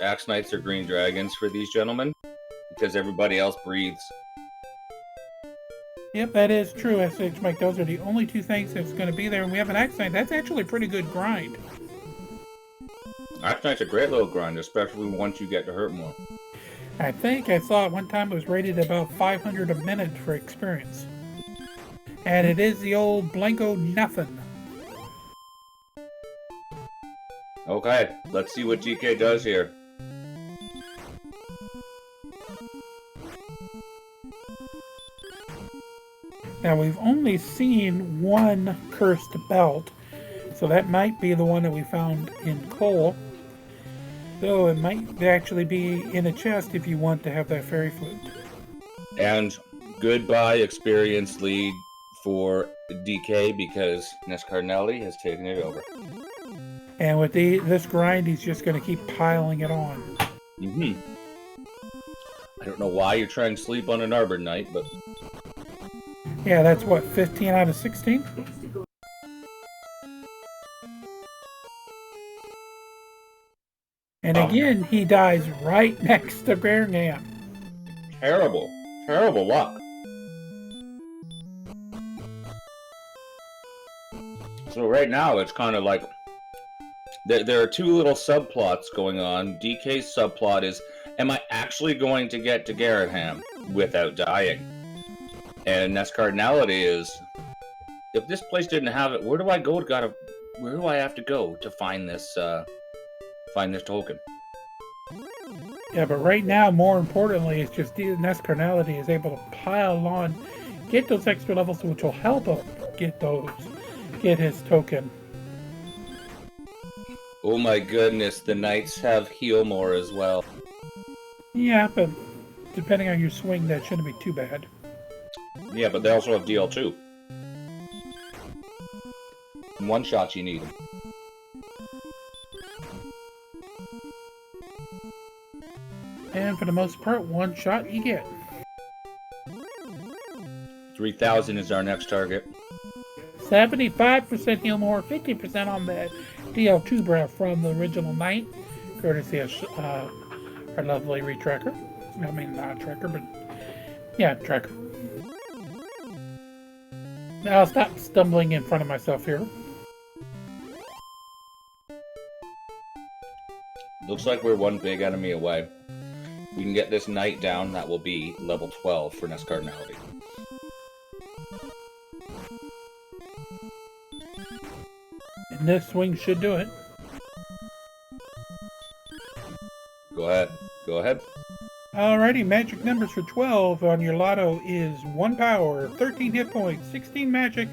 Green Dragons for these gentlemen, because everybody else breathes. Yep, that is true, SH Mike. Those are the only two things that's going to be there. And we have an Axe Knight. That's actually a pretty good grind. Axe Knight's a great little grind, especially once you get to hurt more. I think I saw at one time it was rated about 500 a minute for experience. And it is the old Blanco nothing. Okay, let's see what DK does here. Now, we've only seen one cursed belt, so that might be the one that we found in coal. So it might actually be in a chest if you want to have that fairy flute. And goodbye experience lead for DK, because NESCardinality has taken it over. And with this grind, he's just going to keep piling it on. I don't know why you're trying to sleep on an Arbor Knight, but... Yeah, that's what, 15 out of 16? And again, he dies right next to Birmingham. Terrible. Terrible luck. So right now, it's kind of like... There are two little subplots going on. DK's subplot is, am I actually going to get to Garanham without dying? And NESCardinality is, if this place didn't have it, where do I go? Where do I have to go to find this token? Yeah, but right now, more importantly, it's just NESCardinality is able to pile on, get those extra levels, which will help him get his token. Oh my goodness, the knights have heal more as well. Yeah, but depending on your swing, that shouldn't be too bad. Yeah, but they also have DL2. In one shot, you need them. And for the most part, one shot you get. 3,000 is our next target. 75% heal more, 50% on that DL2 breath from the original Knight, courtesy of our lovely retracker. I mean, not tracker, but yeah, tracker. Now I'll stop stumbling in front of myself here. Looks like we're one big enemy away. We can get this knight down, that will be level 12 for NESCardinality. And this swing should do it. Go ahead. Go ahead. Alrighty, magic numbers for 12 on your lotto is 1 power, 13 hit points, 16 magic,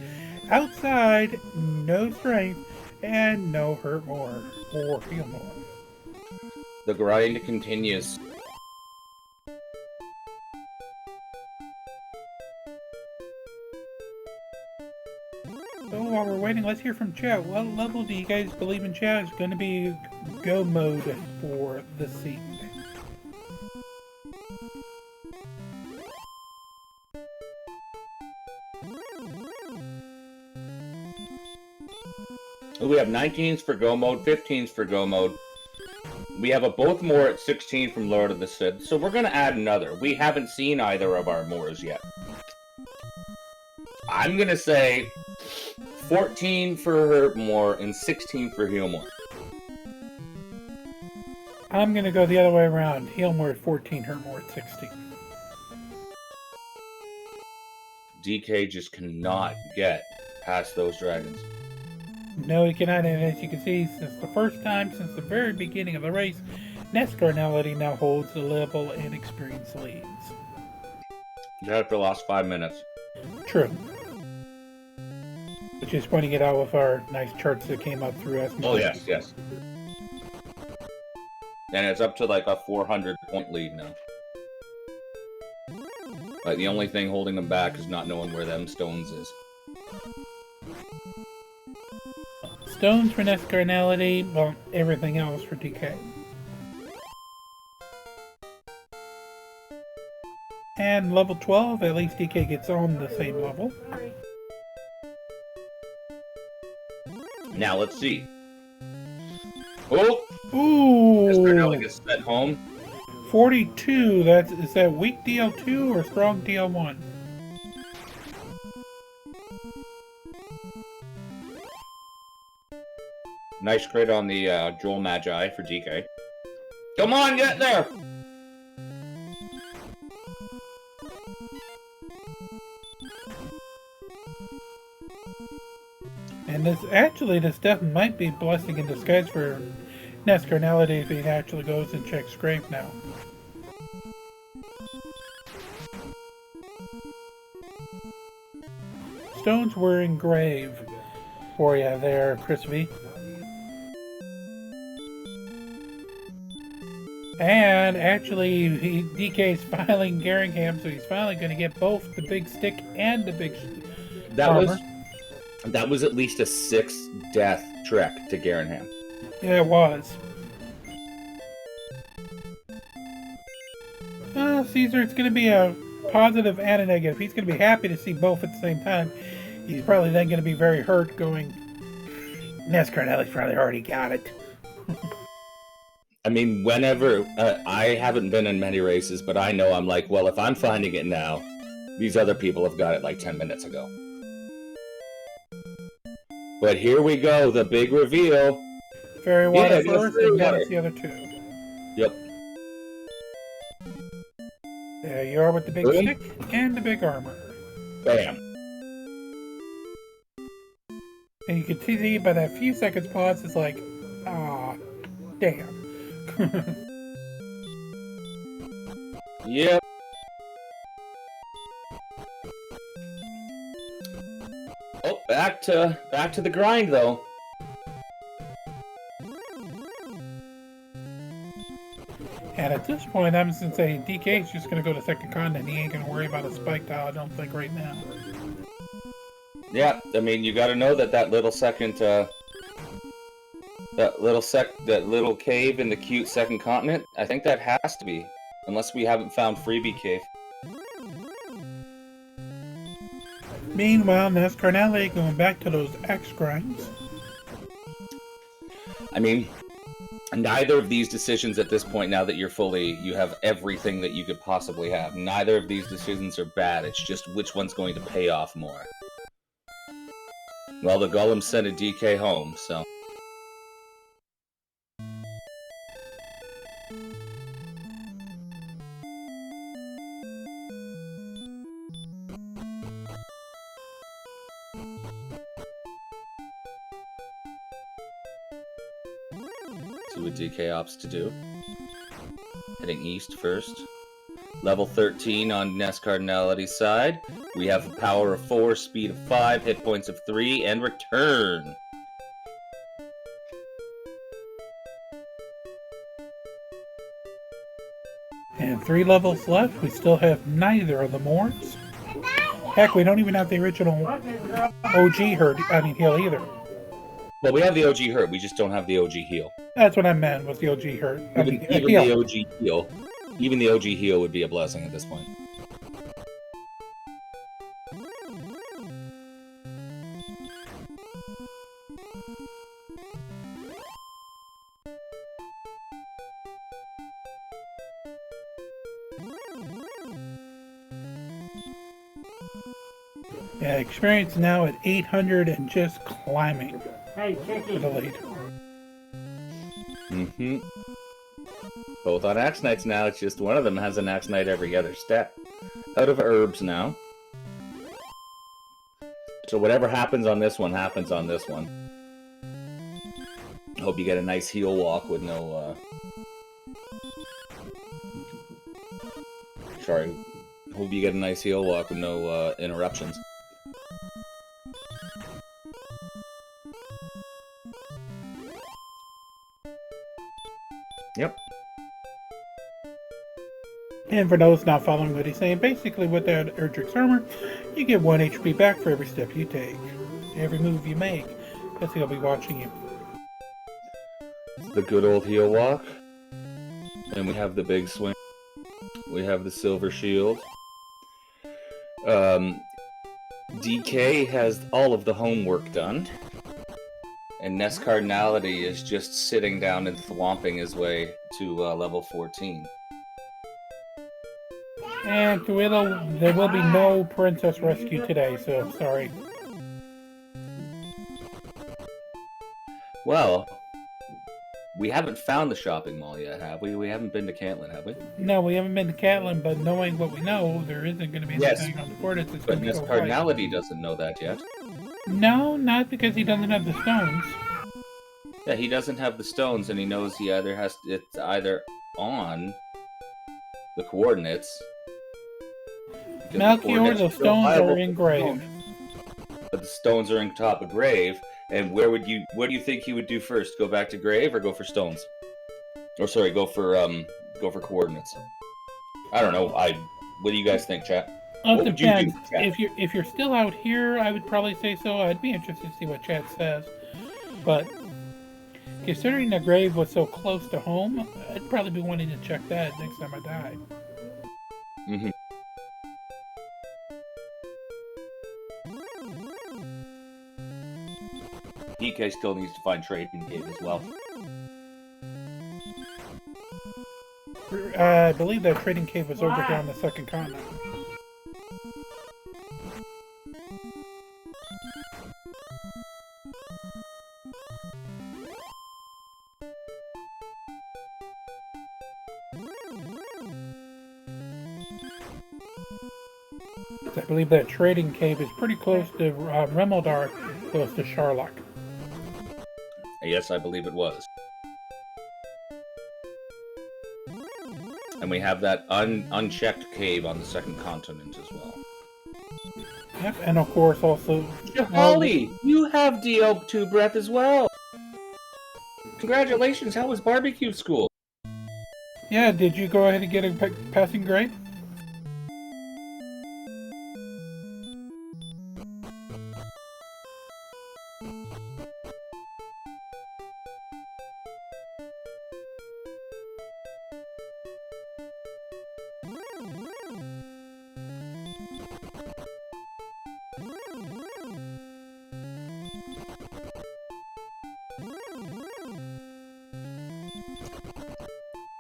outside, no strength, and no hurt more or heal more. The grind continues. So while we're waiting, let's hear from chat. What level do you guys believe in chat is going to be go mode for this season? We have 19s for go mode, 15s for go mode. We have a both more at 16 from Lord of the Sith, so we're going to add another. We haven't seen either of our mores yet. I'm going to say 14 for hurt more and 16 for heal more. I'm going to go the other way around. Heal more at 14, hurt more at 16. DK just cannot get past those dragons. No, he cannot, and as you can see, since the first time since the very beginning of the race, NESCardinality now holds the level and experience leads. Just for the last 5 minutes. True. Which is pointing it out with our nice charts that came up through us. Oh, yes, yes. And it's up to like a 400-point lead now. Like, the only thing holding them back is not knowing where them stones is. Stones for NESCardinality, well, everything else for DK. And level 12, at least DK gets on the same level. Now, let's see. Oh! Ooh! NESCardinality gets sent home. 42, is that weak DL2 or strong DL1? Nice crit on the Joel Magi for DK. Come on, get there! And this stuff might be a blessing in disguise for NESCardinality if he actually goes and checks Grave now. Stones were in Grave for you there, Chris V. And actually, DK is filing Garringham, so he's finally going to get both the big stick and the big armor. That was at least a 6-death trek to Garringham. Yeah, it was. Caesar, it's going to be a positive and a negative. He's going to be happy to see both at the same time. He's probably then going to be very hurt going, NESCardinality's probably already got it. I mean, whenever, I haven't been in many races, but I know I'm like, well, if I'm finding it now, these other people have got it like 10 minutes ago. But here we go, the big reveal. Fairy water first, and then it's the other two. Yep. There you are with the big stick and the big armor. Bam. And you can see by that few seconds pause, it's like, ah, damn. Yep. Oh, back to the grind though. And at this point, I'm just going to say DK is just going to go to second continent. He ain't going to worry about a spike tile, I don't think, right now. Yeah, I mean, you got to know that little second, that little cave in the cute second continent. I think that has to be, unless we haven't found freebie cave. Meanwhile, NESCardinality going back to those X grinds. I mean, neither of these decisions at this point, now that you have everything that you could possibly have, neither of these decisions are bad. It's just which one's going to pay off more. Well, the Golem sent a DK home, so... See what DK opts to do. Heading east first. Level 13 on NESCardinality's side. We have a power of 4, speed of 5, hit points of 3, and return. And 3 levels left. We still have neither of the Morts. Heck, we don't even have the original OG heal either. Well, we have the OG hurt, we just don't have the OG heal. That's what I meant, was the OG hurt. Even the OG heal. Even the OG heal would be a blessing at this point. Yeah, experience now at 800 and just climbing for the lead. Mm-hmm. Both on Axe Knights now, it's just one of them has an Axe Knight every other step. Out of herbs now. So whatever happens on this one, happens on this one. Hope you get a nice heal walk with no, Sorry. Hope you get a nice heal walk with no, interruptions. Yep. And for those not following what he's saying, basically with that Erdrick's armor, you get 1 HP back for every step you take. Every move you make, because he'll be watching you. The good old heal walk. And we have the big swing. We have the silver shield. DK has all of the homework done. And NESCardinality is just sitting down and thwomping his way to level 14. And there will be no princess rescue today, so sorry. Well, we haven't found the shopping mall yet, have we? We haven't been to Cantlin, have we? No, we haven't been to Catlin, but knowing what we know, there isn't going to be anything on the coordinates. But NESCardinality doesn't know that yet. No, not because he doesn't have the stones. Yeah, he doesn't have the stones, and he knows it's either on the coordinates. Melchior, the stones are in grave. But the stones are in top of grave, and what do you think he would do first? Go back to grave or go for stones? Or sorry, go for coordinates. I don't know. What do you guys think, chat? Well, it depends. If you're still out here, I would probably say so. I'd be interested to see what chat says. But considering the grave was so close to home, I'd probably be wanting to check that next time I die. Mm-hmm. DK still needs to find Trading Cave as well. I believe that Trading Cave was over here on the second continent. I believe that Trading Cave is pretty close to Remeldar, close to Charlock. Yes, I believe it was. And we have that unchecked cave on the second continent as well. Yep, and of course also... Holly, you have DL2 breath as well! Congratulations, how was barbecue school? Yeah, did you go ahead and get a passing grade?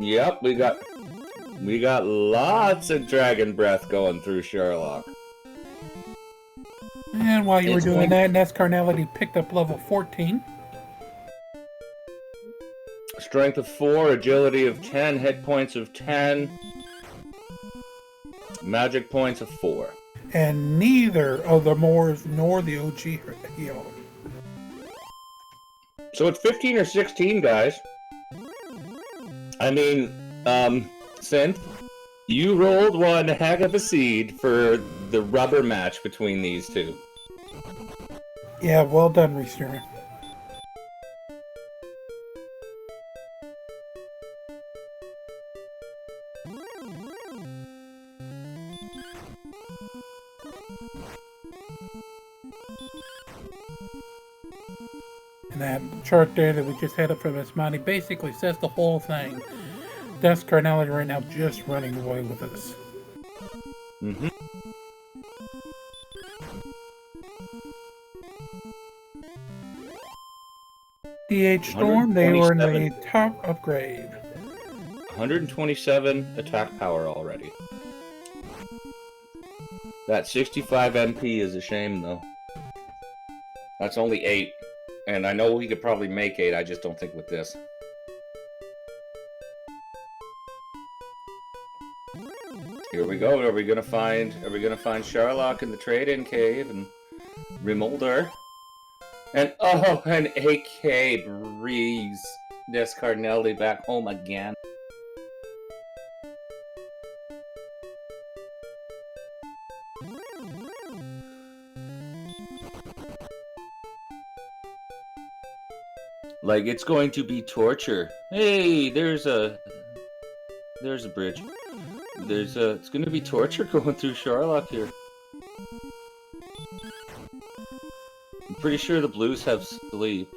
Yep, we got lots of dragon breath going through Charlock. And while you were doing that, NESCardinality picked up level 14. Strength of 4, agility of 10, hit points of 10, magic points of 4. And neither of the Moors nor the OG heal. So it's 15 or 16, guys. I mean, Synth, you rolled one heck of a seed for the rubber match between these two. Yeah, well done, Reeser. And that chart there that we just had up from Miss Monty basically says the whole thing. NESCardinality right now just running away with us. Mm-hmm. DH Storm, they were in the top upgrade. 127 attack power already. That 65 MP is a shame, though. That's only 8. And I know we could probably make 8, I just don't think with this. Here we go. Are we gonna find Charlock in the trade-in cave and remold her? And oh, an AK brings NESCardinality back home again. Like, it's going to be torture. Hey, there's a bridge. It's going to be torture going through Charlock here. I'm pretty sure the Blues have sleep.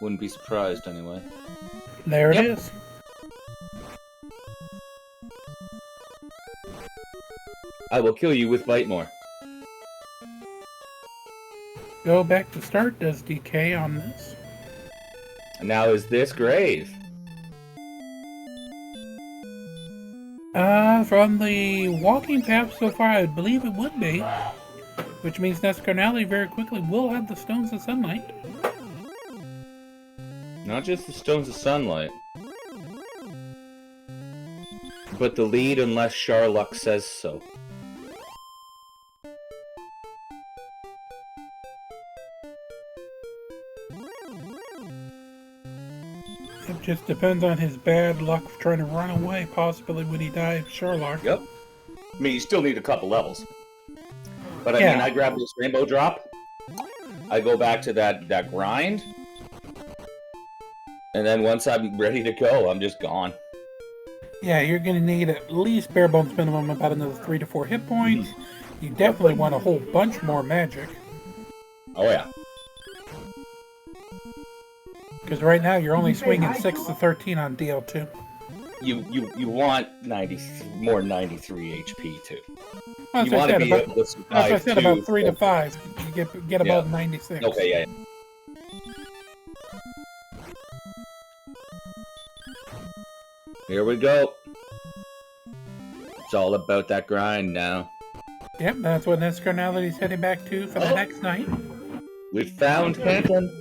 Wouldn't be surprised anyway. There it is. I will kill you with Bite More. Go back to start, does DK on this. And now is this grave? From the walking path so far, I believe it would be. Which means NESCardinality very quickly will have the Stones of Sunlight. Not just the Stones of Sunlight. But the lead unless Charlock says so. It just depends on his bad luck of trying to run away, possibly when he dies, Charlock. Yep. I mean, you still need a couple levels. But I mean, I grab this rainbow drop. I go back to that grind. And then once I'm ready to go, I'm just gone. Yeah, you're going to need at least bare bones minimum about another 3 to 4 hit points. You definitely want a whole bunch more magic. Oh, yeah. Because right now you're only swinging 6 to 13 on DL2. You want more 93 HP too. Well, you want to be able to survive. As I said, about 3 to 5. You get about 96. Okay, yeah. Here we go. It's all about that grind now. Yep, that's what NESCardinality is heading back to for the next night. We found Kenton.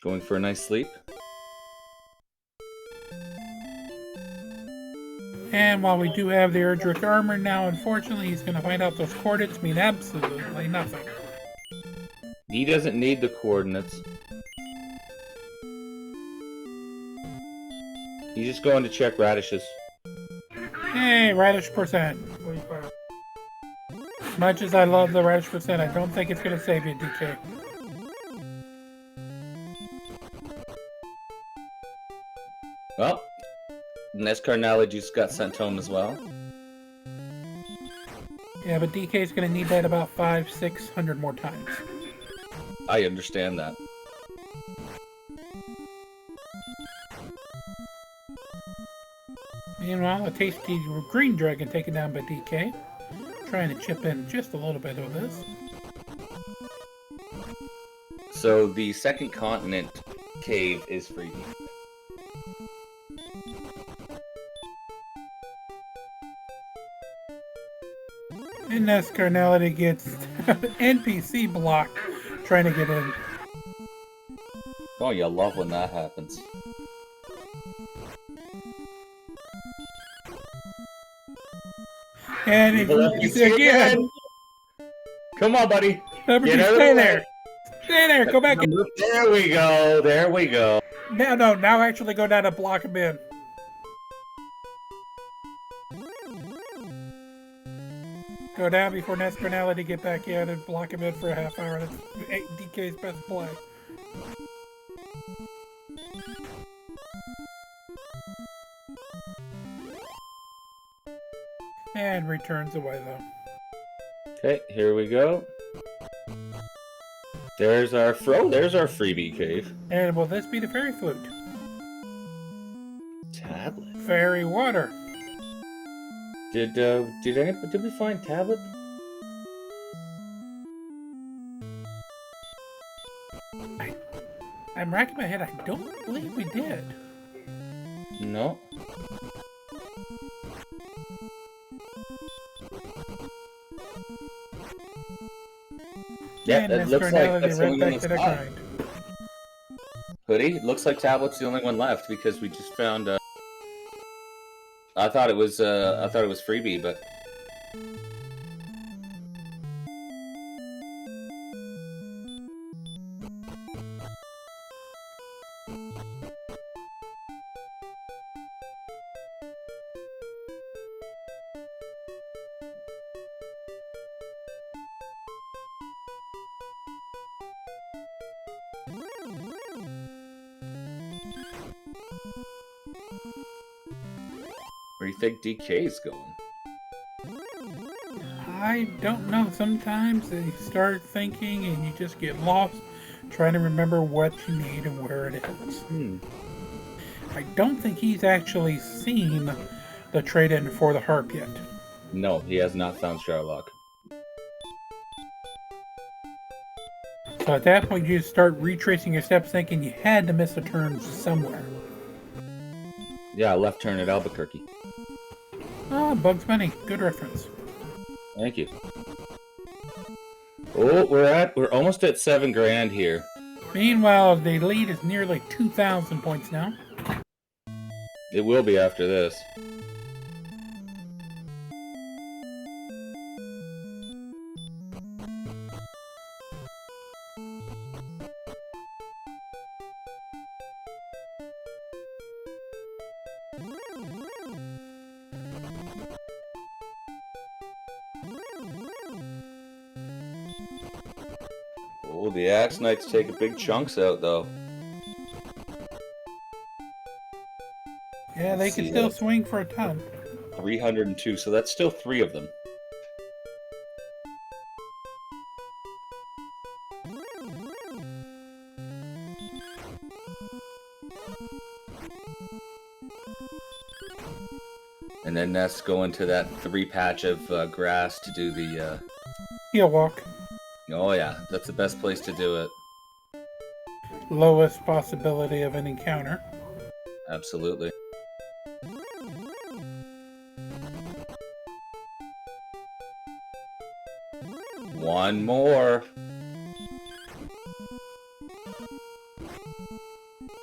Going for a nice sleep. And while we do have the Erdrick armor now, unfortunately, he's going to find out those coordinates mean absolutely nothing. He doesn't need the coordinates. He's just going to check radishes. Hey, radish percent. As much as I love the radish percent, I don't think it's going to save you, DK. Well, NESCardinality just got sent home as well. Yeah, but DK's going to need that about 500-600 more times. I understand that. Meanwhile, a tasty green dragon taken down by DK. Trying to chip in just a little bit of this. So the second continent cave is free. And NESCardinality gets NPC blocked trying to get in. Oh, you love when that happens. And he's again. Come on, buddy. Number 2, stay there. Stay there. Go back in. There we go. There we go. Now actually go down and block him in. Go down before NESCardinality get back in and block him in for a half hour. That's DK's best play. And returns away though. Okay, here we go. There's our freebie cave. And will this be the fairy flute? Tablet. Fairy water. Did we find tablet? I'm racking my head. I don't believe we did. No. Yeah, it looks like that's the only one that's left. Hoodie, looks like tablet's the only one left because we just found. I thought it was freebie, but. Where do you think DK's going? I don't know. Sometimes you start thinking and you just get lost trying to remember what you need and where it is. I don't think he's actually seen the trade-in for the harp yet. No, he has not found Charlock. So at that point, you just start retracing your steps, thinking you had to miss a turn somewhere. Yeah, left turn at Albuquerque. Ah, Bugs Bunny. Good reference. Thank you. Oh, we're almost at $7,000 here. Meanwhile, the lead is nearly 2,000 points now. It will be after this. Oh, the Axe Knights taking big chunks out, though. Yeah, they can still swing for a ton. 302, so that's still 3 of them. And then that's going to that 3 patch of grass to do the... Heel walk. Oh yeah, that's the best place to do it. Lowest possibility of an encounter. Absolutely. One more.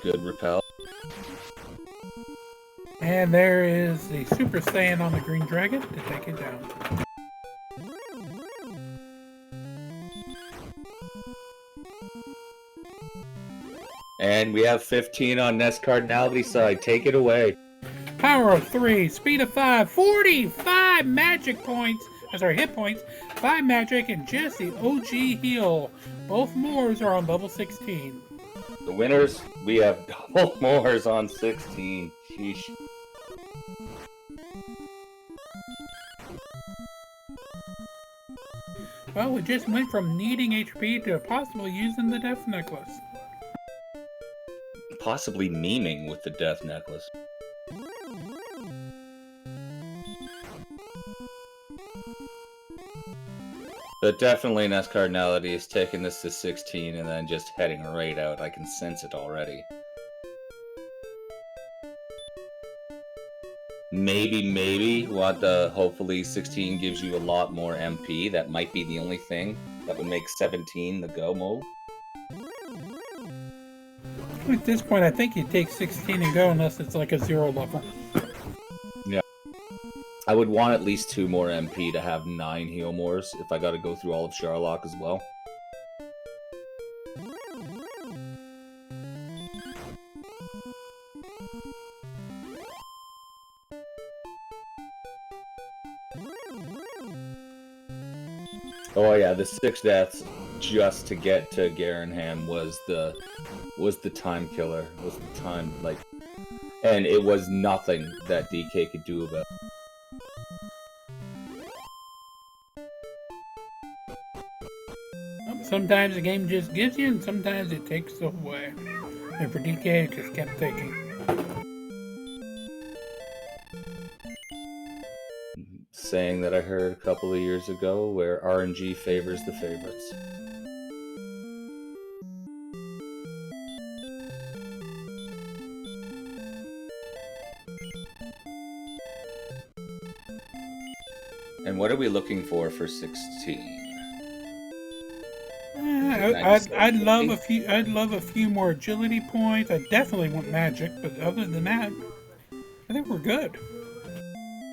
Good repel. And there is the Super Saiyan on the Green Dragon to take it down. And we have 15 on NESCardinality side. Take it away. Power of 3, speed of 5, 45 magic points. Hit points, 5 magic, and just the OG heal. Both Moors are on level 16. The winners, we have double Moors on 16. Sheesh. Well, we just went from needing HP to possibly using the Death Necklace. Possibly memeing with the Death Necklace. But definitely NESCardinality is taking this to 16 and then just heading right out. I can sense it already. Maybe, hopefully 16 gives you a lot more MP. That might be the only thing that would make 17 the go mode. At this point, I think you take 16 and go unless it's like a 0 level. Yeah. I would want at least 2 more MP to have 9 heal mores if I gotta go through all of Charlock as well. Oh yeah, the 6 deaths just to get to Garenham was the time killer. Was the time, like, and it was nothing that DK could do about it. Sometimes the game just gives you, and sometimes it takes away. And for DK, it just kept taking. Saying that I heard a couple of years ago, where RNG favors the favorites. And what are we looking for 16? I'd love a few more agility points. I definitely want magic, but other than that, I think we're good.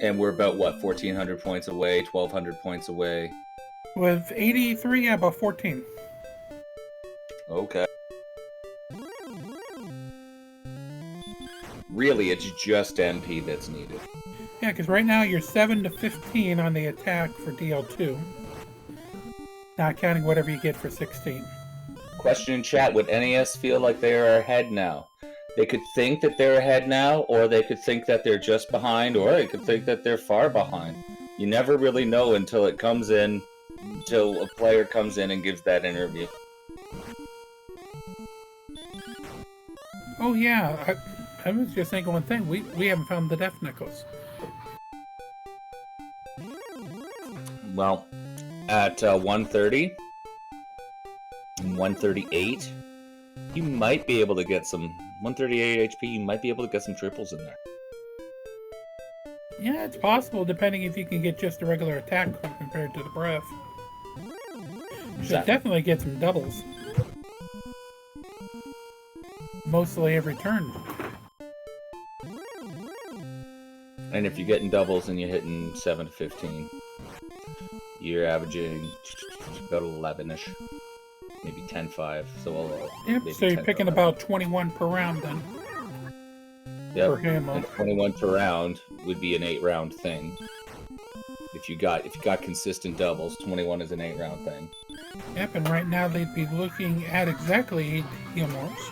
And we're about, what, 1,400 points away, 1,200 points away? With 83, yeah, about 14. Okay. Really, it's just MP that's needed. Yeah, because right now you're 7 to 15 on the attack for DL2. Not counting whatever you get for 16. Question in chat, would NES feel like they are ahead now? They could think that they're ahead now, or they could think that they're just behind, or they could think that they're far behind. You never really know until it comes in, until a player comes in and gives that interview. Oh yeah, I was just thinking one thing. We haven't found the Death Necklace. Well, at 130 and 138, you might be able to get some 138 HP. You might be able to get some triples in there. Yeah, it's possible, depending if you can get just a regular attack compared to the breath. You should definitely get some doubles. Mostly every turn. And if you're getting doubles and you're hitting 7 to 15, you're averaging about 11-ish. Maybe 10-5. Yep, so you're picking about 21 per round then. Yep. Per ammo. And 21 per round would be an 8-round thing. If you got consistent doubles, 21 is an 8-round thing. Yep, and right now they'd be looking at exactly 8 heal mores.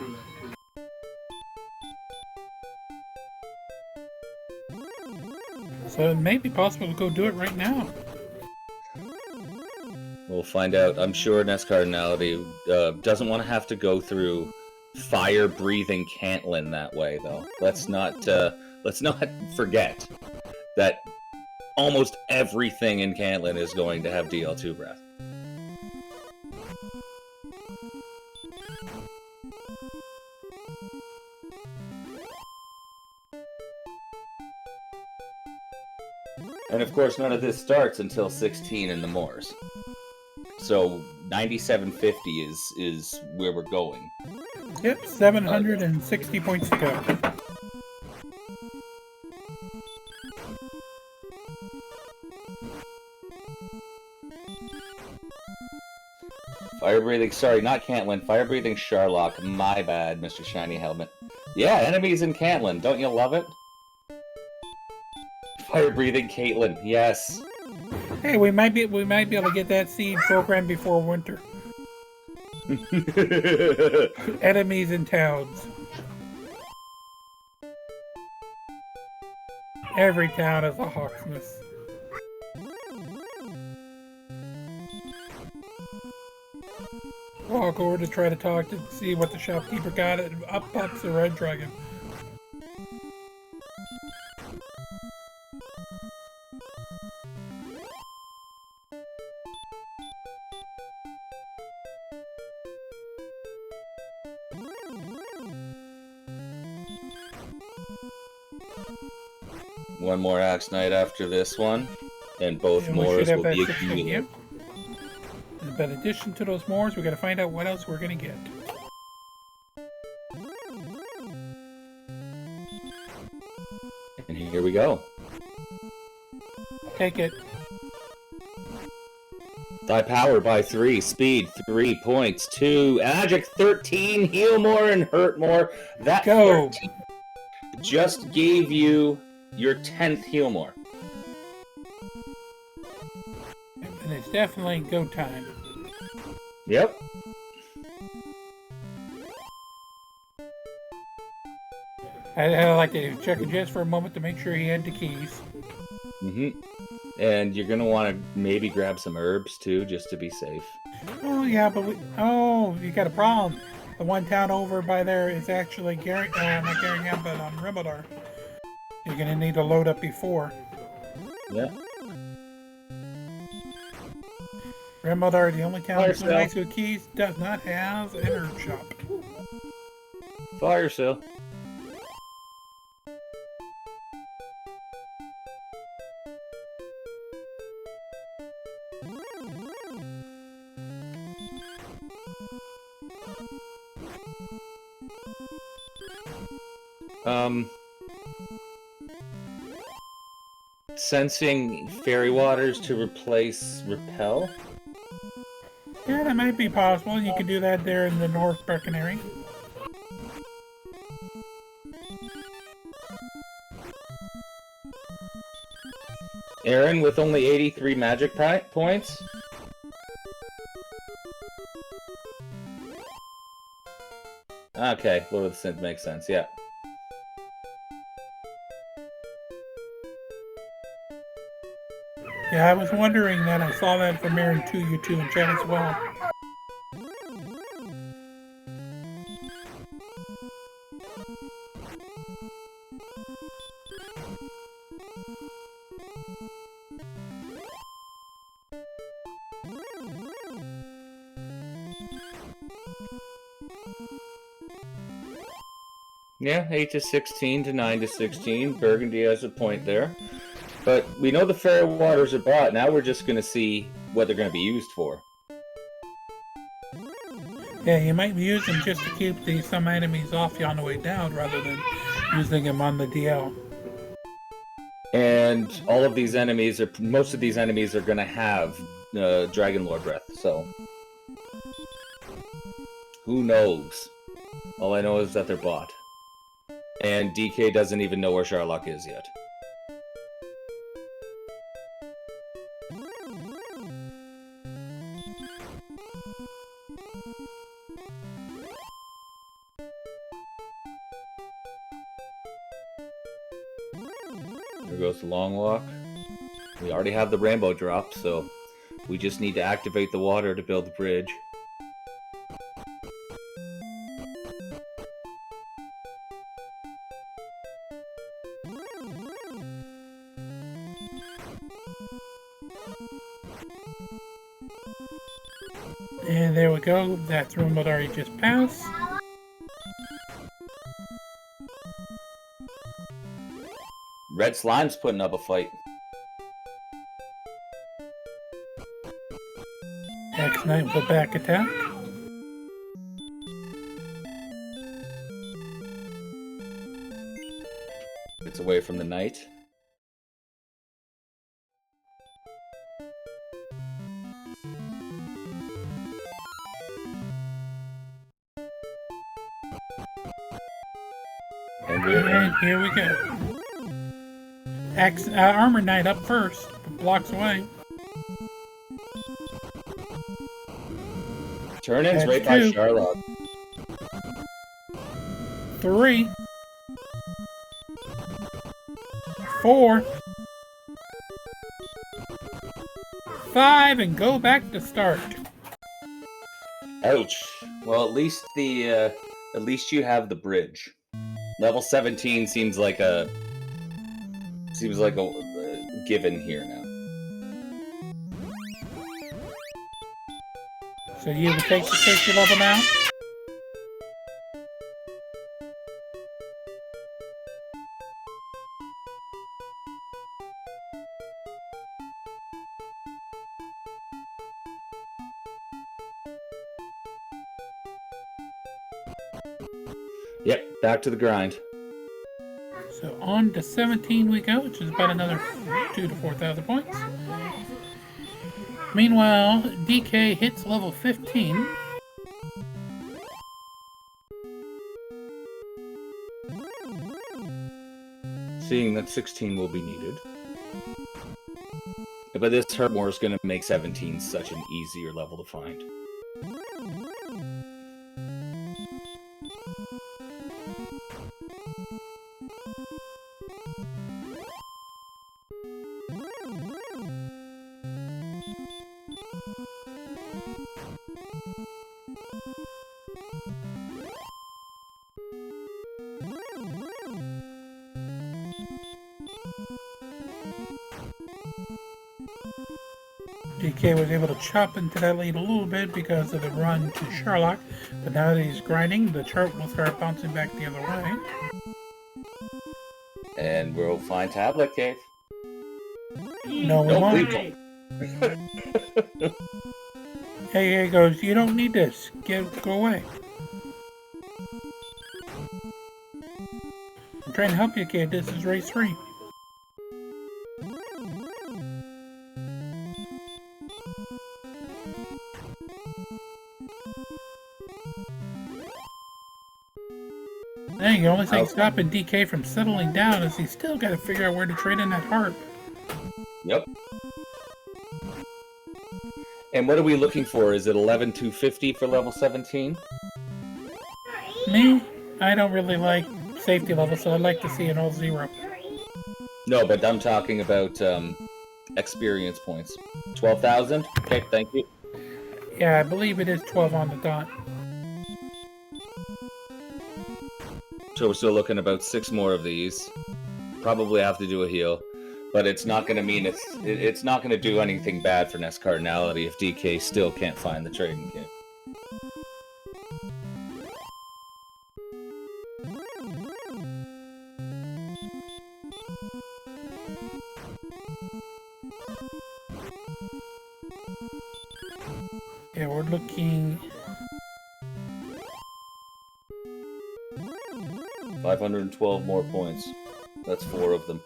So it may be possible to go do it right now. We'll find out. I'm sure NESCardinality doesn't want to have to go through fire-breathing Cantlin that way, though. Let's not forget that almost everything in Cantlin is going to have DL2 breath. And of course, none of this starts until 16 in the Moors. So 9750 is where we're going. Yep, 760 points to go. Fire-breathing, sorry, not Cantlin. Fire-breathing Charlock. My bad, Mr. Shiny Helmet. Yeah, enemies in Cantlin. Don't you love it? Fire-breathing Caitlyn. Yes. Hey, we might be able to get that seed program before winter. Enemies in towns. Every town is a Hawksness. Walk over to try to talk to see what the shopkeeper got, and up pops the red dragon. One more Axe Knight after this one, and both Moors will be accumulated. But in addition to those Moors, we got to find out what else we're going to get. And here we go. Take it. Die power by 3, speed 3 points, 2, magic 13, heal more and hurt more. That go. 13 just gave you your 10th heal more. And it's definitely go time. Yep. I like to check it just for a moment to make sure he had the keys. Mm-hmm. And you're gonna want to maybe grab some herbs too, just to be safe. Oh yeah, but you got a problem. The one town over by there is actually not Garringham, but Remodar. You're gonna need to load up before. Yeah. Remodar, the only town with nice with keys, does not have an herb shop. Fire sale. Sensing fairy waters to replace repel? Yeah, that might be possible. You could do that there in the North Breckenary. Aaron with only 83 magic points? Okay, Lord of the Synth makes sense, yeah. Yeah, I was wondering that. I saw that from Aaron 2U2 in chat as well. Yeah, 8 to 16 to 9 to 16. Burgundy has a point there. But we know the fairy waters are bought. Now we're just going to see what they're going to be used for. Yeah, you might use them just to keep some enemies off you on the way down, rather than using them on the DL. And all of these enemies, most of these enemies are going to have Dragon Lord Breath, so... who knows? All I know is that they're bought. And DK doesn't even know where Charlock is yet. There goes the long walk. We already have the rainbow drop, so we just need to activate the water to build the bridge. And there we go. That's room that already just passed. Red Slime's putting up a fight. X-Knight with a back attack. It's away from the knight. And here we go. Armor Knight up first, blocks away. Turn-in's That's right by 2. Charlock. 3. 4. 5, and go back to start. Ouch. Well, at least you have the bridge. Level 17 seems like a given here now. So you would take the safety level now? Yep, back to the grind. So on to 17 we go, which is about another 2,000 to 4,000 points. Meanwhile, DK hits level 15. Seeing that 16 will be needed. But this Herbmore is going to make 17 such an easier level to find. DK was able to chop into that lead a little bit because of the run to Charlock, but now that he's grinding, the chart will start bouncing back the other way. And we'll find Tablet Cave. No, we won't. Hey, goes, you don't need this. Go away. I'm trying to help you, kid. This is race 3. Dang, the only thing stopping DK from settling down is he's still got to figure out where to trade in that harp. Yep. And what are we looking for? Is it 11,250 for level 17? Me? I don't really like safety level, so I'd like to see an all 0. No, but I'm talking about experience points. 12,000? Okay, thank you. Yeah, I believe it is 12 on the dot. So we're still looking about 6 more of these. Probably have to do a heal. But it's not going to mean it's not going to do anything bad for NESCardinality if DK still can't find the trading kit. Yeah, we're looking... 512 more points. That's 4 of them.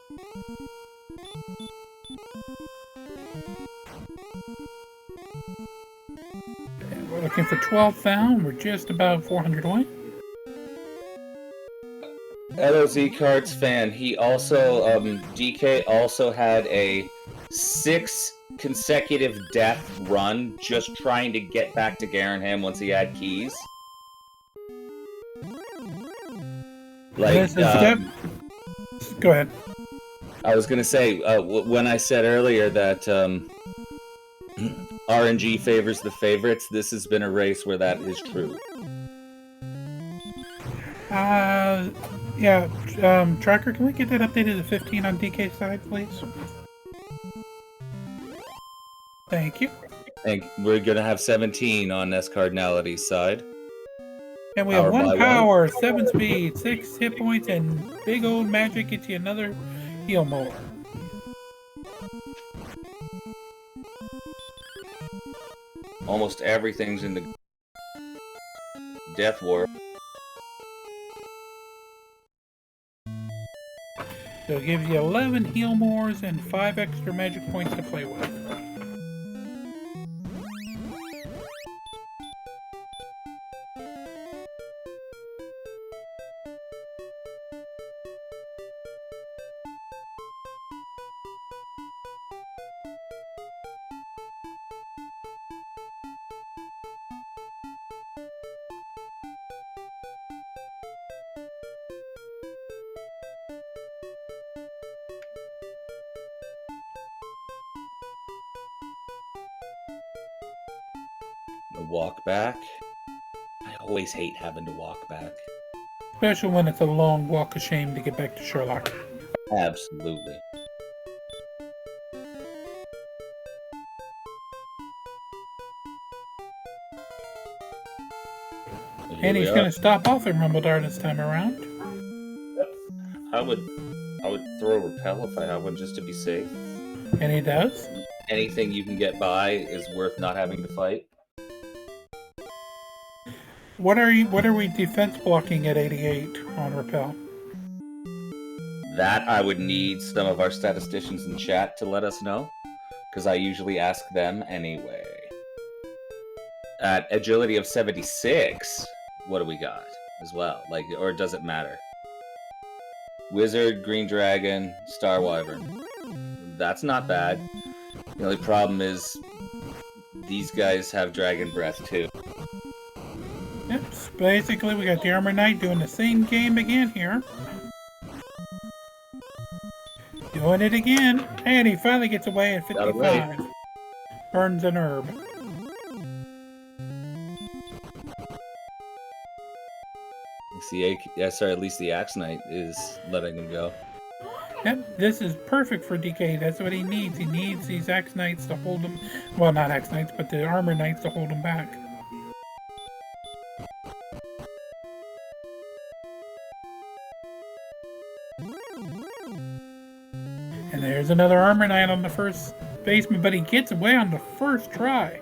We're looking for 12,000. We're just about 400 away. LOZ Cards fan. He also, DK also had a 6 consecutive death run just trying to get back to Garenham once he had keys. Like, go ahead. I was going to say, when I said earlier that RNG favors the favorites, this has been a race where that is true. Yeah, Tracker, can we get that updated to 15 on DK's side, please? Thank you. And we're going to have 17 on NESCardinality's side. And we have 1 power, 7 speed, 6 hit points, and big old magic gets you another heal more. Almost everything's in the Death War. So it gives you 11 heal mores and 5 extra magic points to play with. The walk back. I always hate having to walk back. Especially when it's a long walk of shame to get back to Charlock. Absolutely. And he's going to stop off in Rumble Dart this time around. Yep. I would throw a repel if I had one just to be safe. And he does. Anything you can get by is worth not having to fight. What are we defense blocking at 88 on repel? That I would need some of our statisticians in chat to let us know, because I usually ask them anyway. At agility of 76, what do we got as well? Like, or does it matter? Wizard, Green Dragon, Star Wyvern. That's not bad. The only problem is these guys have Dragon Breath too. Yep, so basically we got the Armor Knight doing the same game again here. Doing it again, and he finally gets away at 55. Burns an herb. At least the Axe Knight is letting him go. Yep, this is perfect for DK. That's what he needs. He needs these Axe Knights to hold him. Well, not Axe Knights, but the Armor Knights to hold him back. And there's another Armor Knight on the first baseman, but he gets away on the first try.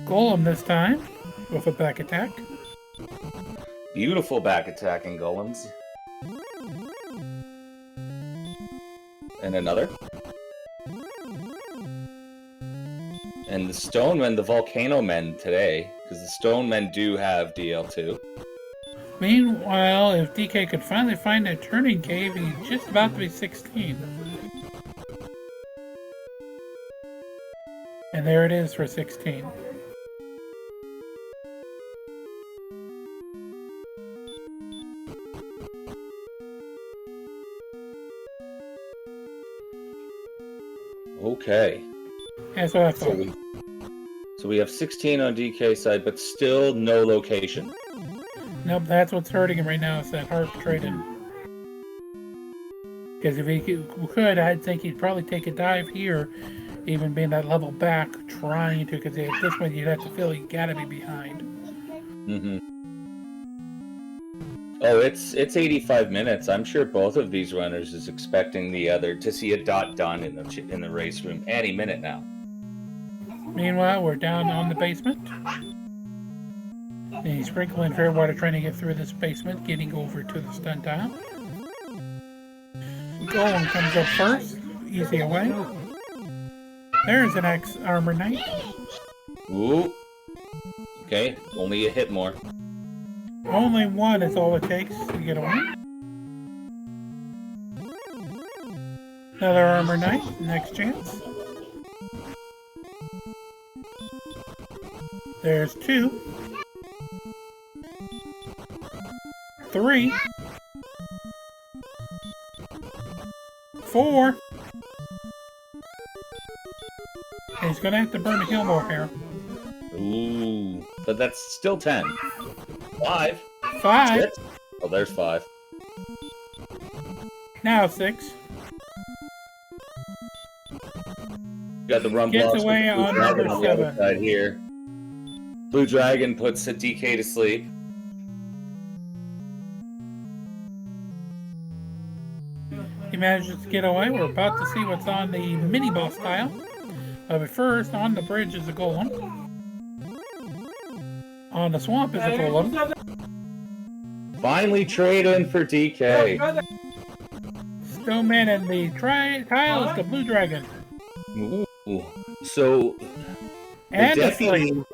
Golem this time with a back attack. Beautiful back attacking golems. And another. And the Stone Men, the Volcano Men today, because the Stone Men do have DL2. Meanwhile, if DK could finally find that turning cave, he's just about to be 16. And there it is for 16. Okay. That's what I thought. So we have 16 on DK side, but still no location. Nope, that's what's hurting him right now, is that harp trading. Because if he could, I'd think he'd probably take a dive here, even being that level back, trying to, because at this point you'd have to feel you gotta be behind. Mm-hmm. Oh, it's 85 minutes. I'm sure both of these runners is expecting the other to see a dot done in the race room any minute now. Meanwhile, we're down on the basement. And he's sprinkling fair water trying to get through this basement, getting over to the stun tile. Golem comes up first, easy away. There's an Armor Knight. Ooh. Okay, only a hit more. Only one is all it takes to get away. Another Armor Knight, next chance. There's 2. 3. 4. And he's gonna have to burn a kill more here. Ooh, but that's still 10. 5. 5. 6. Oh, there's 5. Now 6. Got the run Gets blocks away on number 7. Side here. Blue Dragon puts a DK to sleep. He manages to get away. We're about to see what's on the mini boss tile. But first, on the bridge is a golem. On the swamp is a golem. Finally trade in for DK. Snowman and the tile is the Blue Dragon. Ooh. So And a sleep.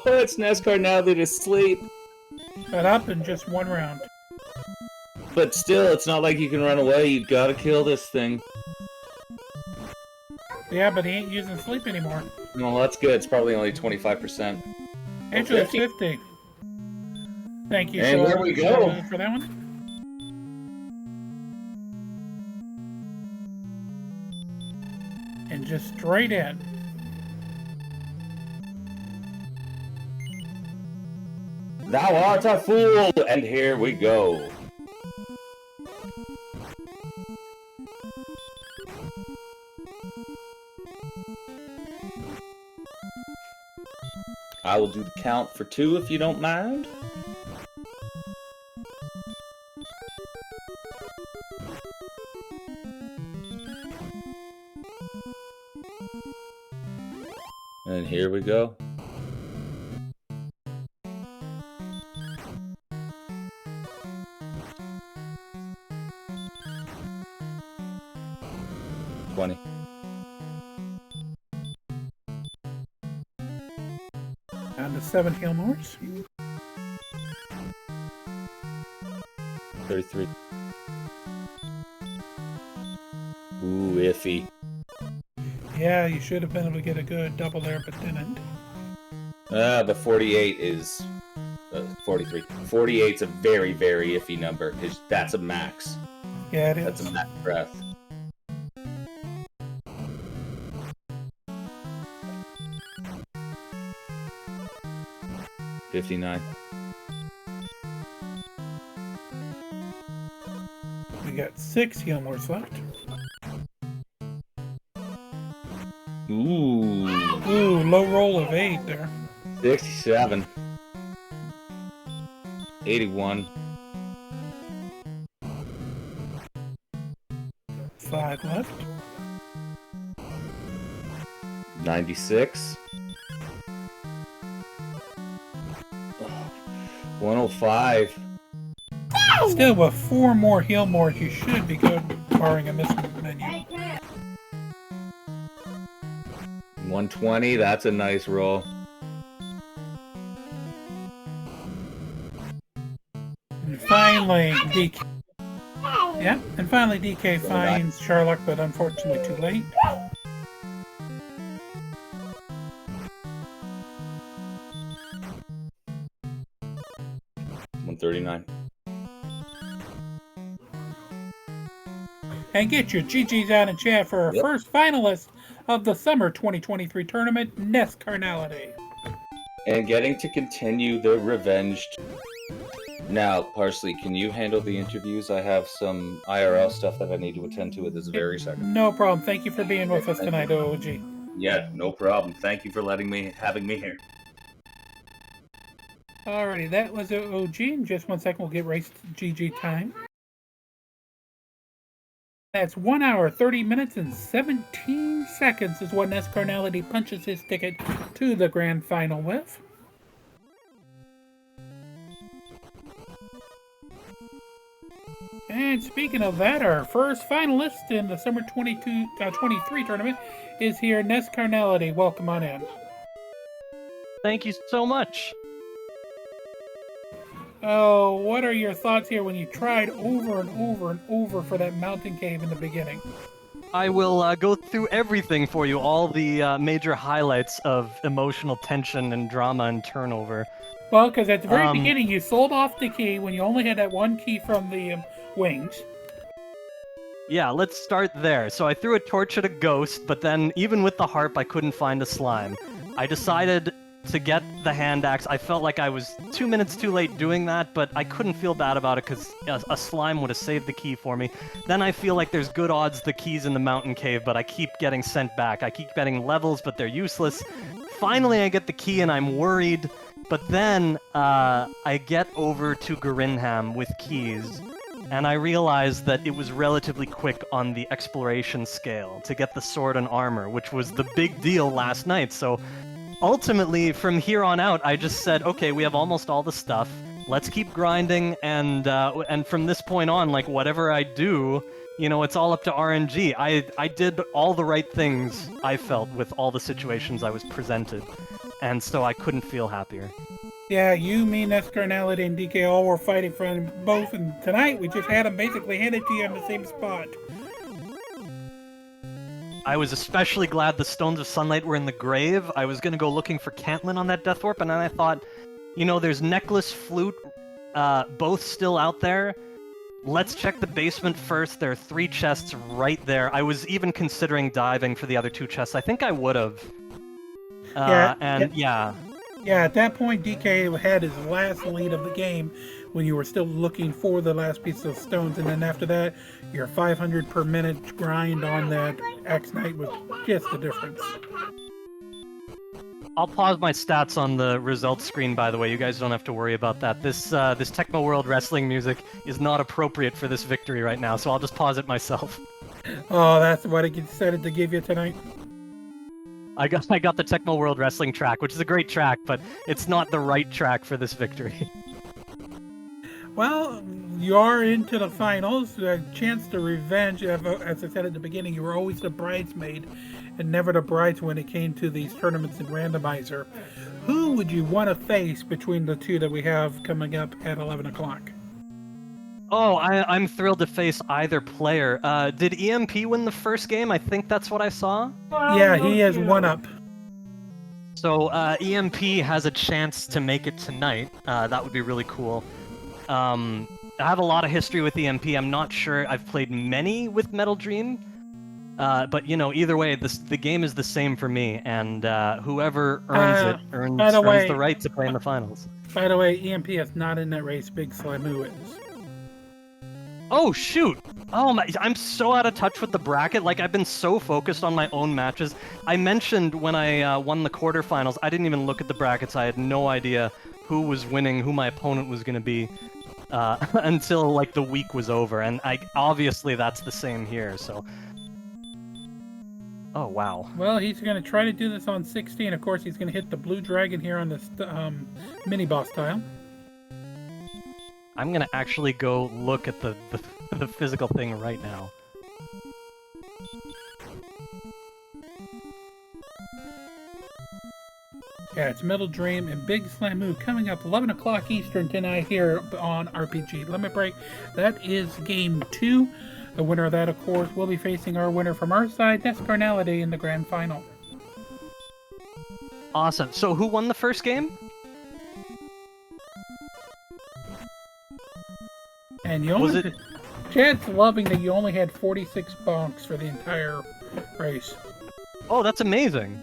Puts NESCardinality to sleep. But up in just one round. But still, it's not like you can run away. You gotta kill this thing. Yeah, but he ain't using sleep anymore. Well, that's good. It's probably only 25%. Actually, it's 50. Thank you, And Charlock, there we go. for that one. And just straight in. Thou art a fool! And here we go. I will do the count for 2 if you don't mind. And here we go. $20. Down to 7 Healmores. 33. Ooh, iffy. Yeah, you should have been able to get a good double there, but didn't. But 48 is 43. 48's a very, very iffy number because that's a max. Yeah, it is. That's a max breath. $59. We got 6 Healmores left. Ooh. Ooh, low roll of 8 there. 67. 81. 5 left. 96. 105. Still, with 4 more Healmores, you should be good, barring a missed menu. 120, that's a nice roll. And finally, DK. Yeah, and finally DK finds Charlock, but unfortunately too late. 139. And get your GGs out in chat for our first finalist of the summer 2023 tournament, NESCardinality. And getting to continue the revenge. Now, Parsley, can you handle the interviews? I have some IRL stuff that I need to attend to at this very second. No problem. Thank you for being with us tonight, OG. Yeah, no problem. Thank you for having me here. Alrighty, that was OG. In just 1 second, we'll get race GG time. That's 1 hour, 30 minutes, and 17 seconds is what NESCardinality punches his ticket to the grand final with. And speaking of that, our first finalist in the summer 23 tournament is here, NESCardinality. Welcome on in. Thank you so much. Oh, what are your thoughts here when you tried over and over and over for that mountain cave in the beginning? I will go through everything for you, all the major highlights of emotional tension and drama and turnover. Well, because at the very beginning, you sold off the key when you only had that one key from the wings. Yeah, let's start there. So I threw a torch at a ghost, but then even with the harp, I couldn't find a slime. I decided to get the hand axe. I felt like I was 2 minutes too late doing that, but I couldn't feel bad about it because a slime would have saved the key for me. Then I feel like there's good odds the key's in the mountain cave, but I keep getting sent back. I keep getting levels, but they're useless. Finally, I get the key and I'm worried, but then I get over to Garinham with keys, and I realized that it was relatively quick on the exploration scale to get the sword and armor, which was the big deal last night. So ultimately, from here on out, I just said, okay, we have almost all the stuff. Let's keep grinding, and from this point on, like, whatever I do, you know, it's all up to RNG. I did all the right things, I felt, with all the situations I was presented, and so I couldn't feel happier. Yeah, you, me, NESCardinality, and DK all were fighting for them both, and tonight we just had them basically handed to you in the same spot. I was especially glad the Stones of Sunlight were in the grave. I was going to go looking for Cantlin on that Death Warp, and then I thought, you know, there's Necklace, Flute, both still out there. Let's check the basement first. There are 3 chests right there. I was even considering diving for the other 2 chests. I think I would have. Yeah, at that point, DK had his last lead of the game when you were still looking for the last piece of stones, and then after that, your 500 per minute grind on that X Knight was just the difference. I'll pause my stats on the results screen, by the way. You guys don't have to worry about that. This Tecmo World Wrestling music is not appropriate for this victory right now, so I'll just pause it myself. Oh, that's what it decided to give you tonight? I got the Tecmo World Wrestling track, which is a great track, but it's not the right track for this victory. Well, you are into the finals. A chance to revenge. As I said at the beginning, you were always the bridesmaid and never the brides when it came to these tournaments in Randomizer. Who would you want to face between the 2 that we have coming up at 11 o'clock? Oh, I'm thrilled to face either player. Did EMP win the first game? I think that's what I saw. Yeah, he has 1 up. So EMP has a chance to make it tonight. That would be really cool. I have a lot of history with EMP. I'm not sure I've played many with Metal Dream. But, you know, either way, the game is the same for me, and whoever earns it earns the right to play in the finals. By the way, EMP is not in that race. Big Slamu is. Oh, shoot! Oh my, I'm so out of touch with the bracket. Like, I've been so focused on my own matches. I mentioned when I won the quarterfinals, I didn't even look at the brackets. I had no idea who was winning, who my opponent was going to be, until, like, the week was over. And obviously that's the same here, so... Oh, wow. Well, he's going to try to do this on 16. Of course, he's going to hit the blue dragon here on this mini-boss tile. I'm going to actually go look at the physical thing right now. Yeah, it's Metal Dream and Big Slamu coming up 11 o'clock Eastern tonight here on RPG Limit Break. That is Game 2. The winner of that, of course, will be facing our winner from our side, NESCardinality, in the grand final. Awesome. So who won the first game? And you only... Chad's loving that you only had 46 bonks for the entire race. Oh, that's amazing.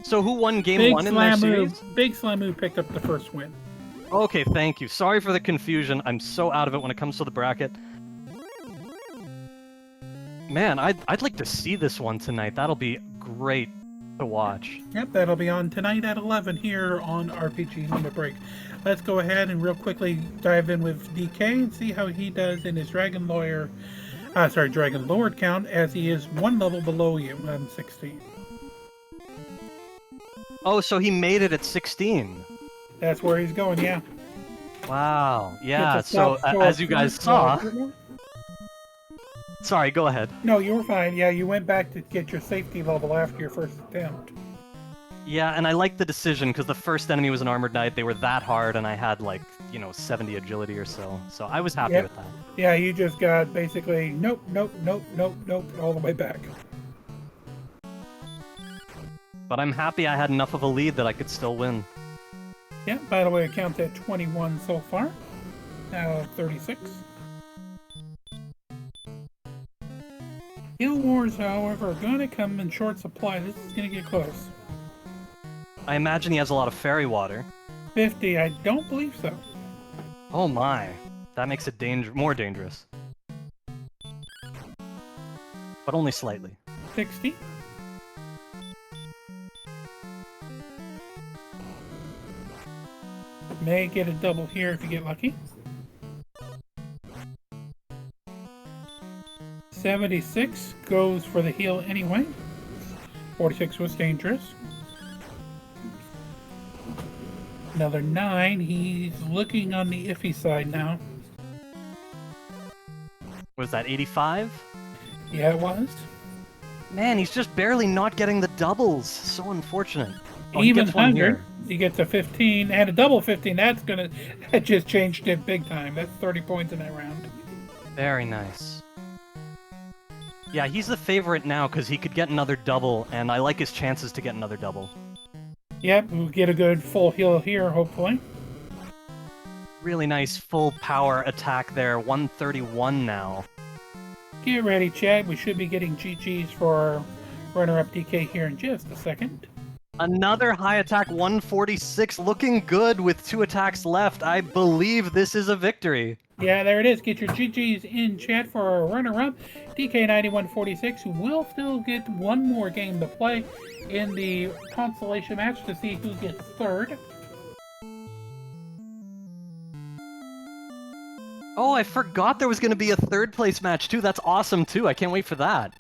So who won game 1 in their series? Big Slamu picked up the first win. Okay, thank you. Sorry for the confusion. I'm so out of it when it comes to the bracket. Man, I'd like to see this one tonight. That'll be great to watch. Yep, that'll be on tonight at 11 here on RPG Limit Break. Let's go ahead and real quickly dive in with DK and see how he does in his Dragon Lord count, as he is 1 level below you on 16. Oh, so he made it at 16. That's where he's going, yeah. Wow, yeah, so as you guys saw... Sorry, go ahead. No, you were fine. Yeah, you went back to get your safety level after your first attempt. Yeah, and I liked the decision, because the first enemy was an Armored Knight. They were that hard, and I had, like, 70 agility or so. So I was happy with that. Yeah, you just got basically nope, all the way back. But I'm happy I had enough of a lead that I could still win. Yeah, by the way, it counts at 21 so far. Now 36. Heal Wars, however, are going to come in short supply. This is going to get close. I imagine he has a lot of fairy water. 50, I don't believe so. Oh my. That makes it more dangerous. But only slightly. 60. May get a double here if you get lucky. 76 goes for the heal anyway. 46 was dangerous. Another 9. He's looking on the iffy side now. Was that 85? Yeah, it was. Man, he's just barely not getting the doubles. So unfortunate. Oh, even 100. He gets a 15 and a double 15. That just changed it big time. That's 30 points in that round. Very nice. Yeah, he's the favorite now because he could get another double, and I like his chances to get another double. Yep, we'll get a good full heal here, hopefully. Really nice full power attack there. 131 now. Get ready, Chad. We should be getting GGs for runner-up DK here in just a second. Another high attack, 146, looking good with 2 attacks left. I believe this is a victory. Yeah, there it is. Get your GGs in chat for our runner-up, dk9146, who will still get one more game to play in the consolation match to see who gets third. Oh, I forgot there was going to be a third place match too. That's awesome too. I can't wait for that.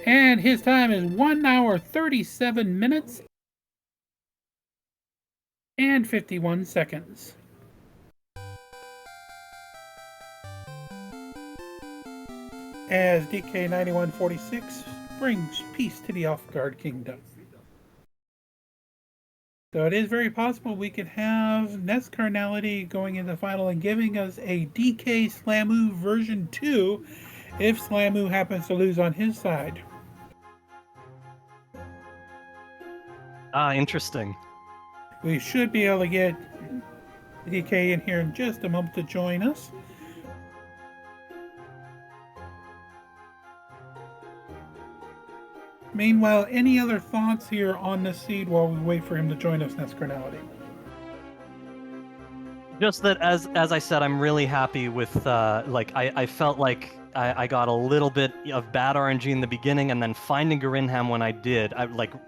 And his time is 1 hour 37 minutes and 51 seconds. As dk9146 brings peace to the Off-Guard Kingdom. So it is very possible we could have NESCardinality going into the final and giving us a DK Slamoo version 2 if Slamoo happens to lose on his side. Interesting. We should be able to get DK in here in just a moment to join us. Meanwhile, any other thoughts here on the seed while we wait for him to join us, NESCardinality? Just that, as I said, I'm really happy with, I felt like I got a little bit of bad RNG in the beginning, and then finding Garinham when I did,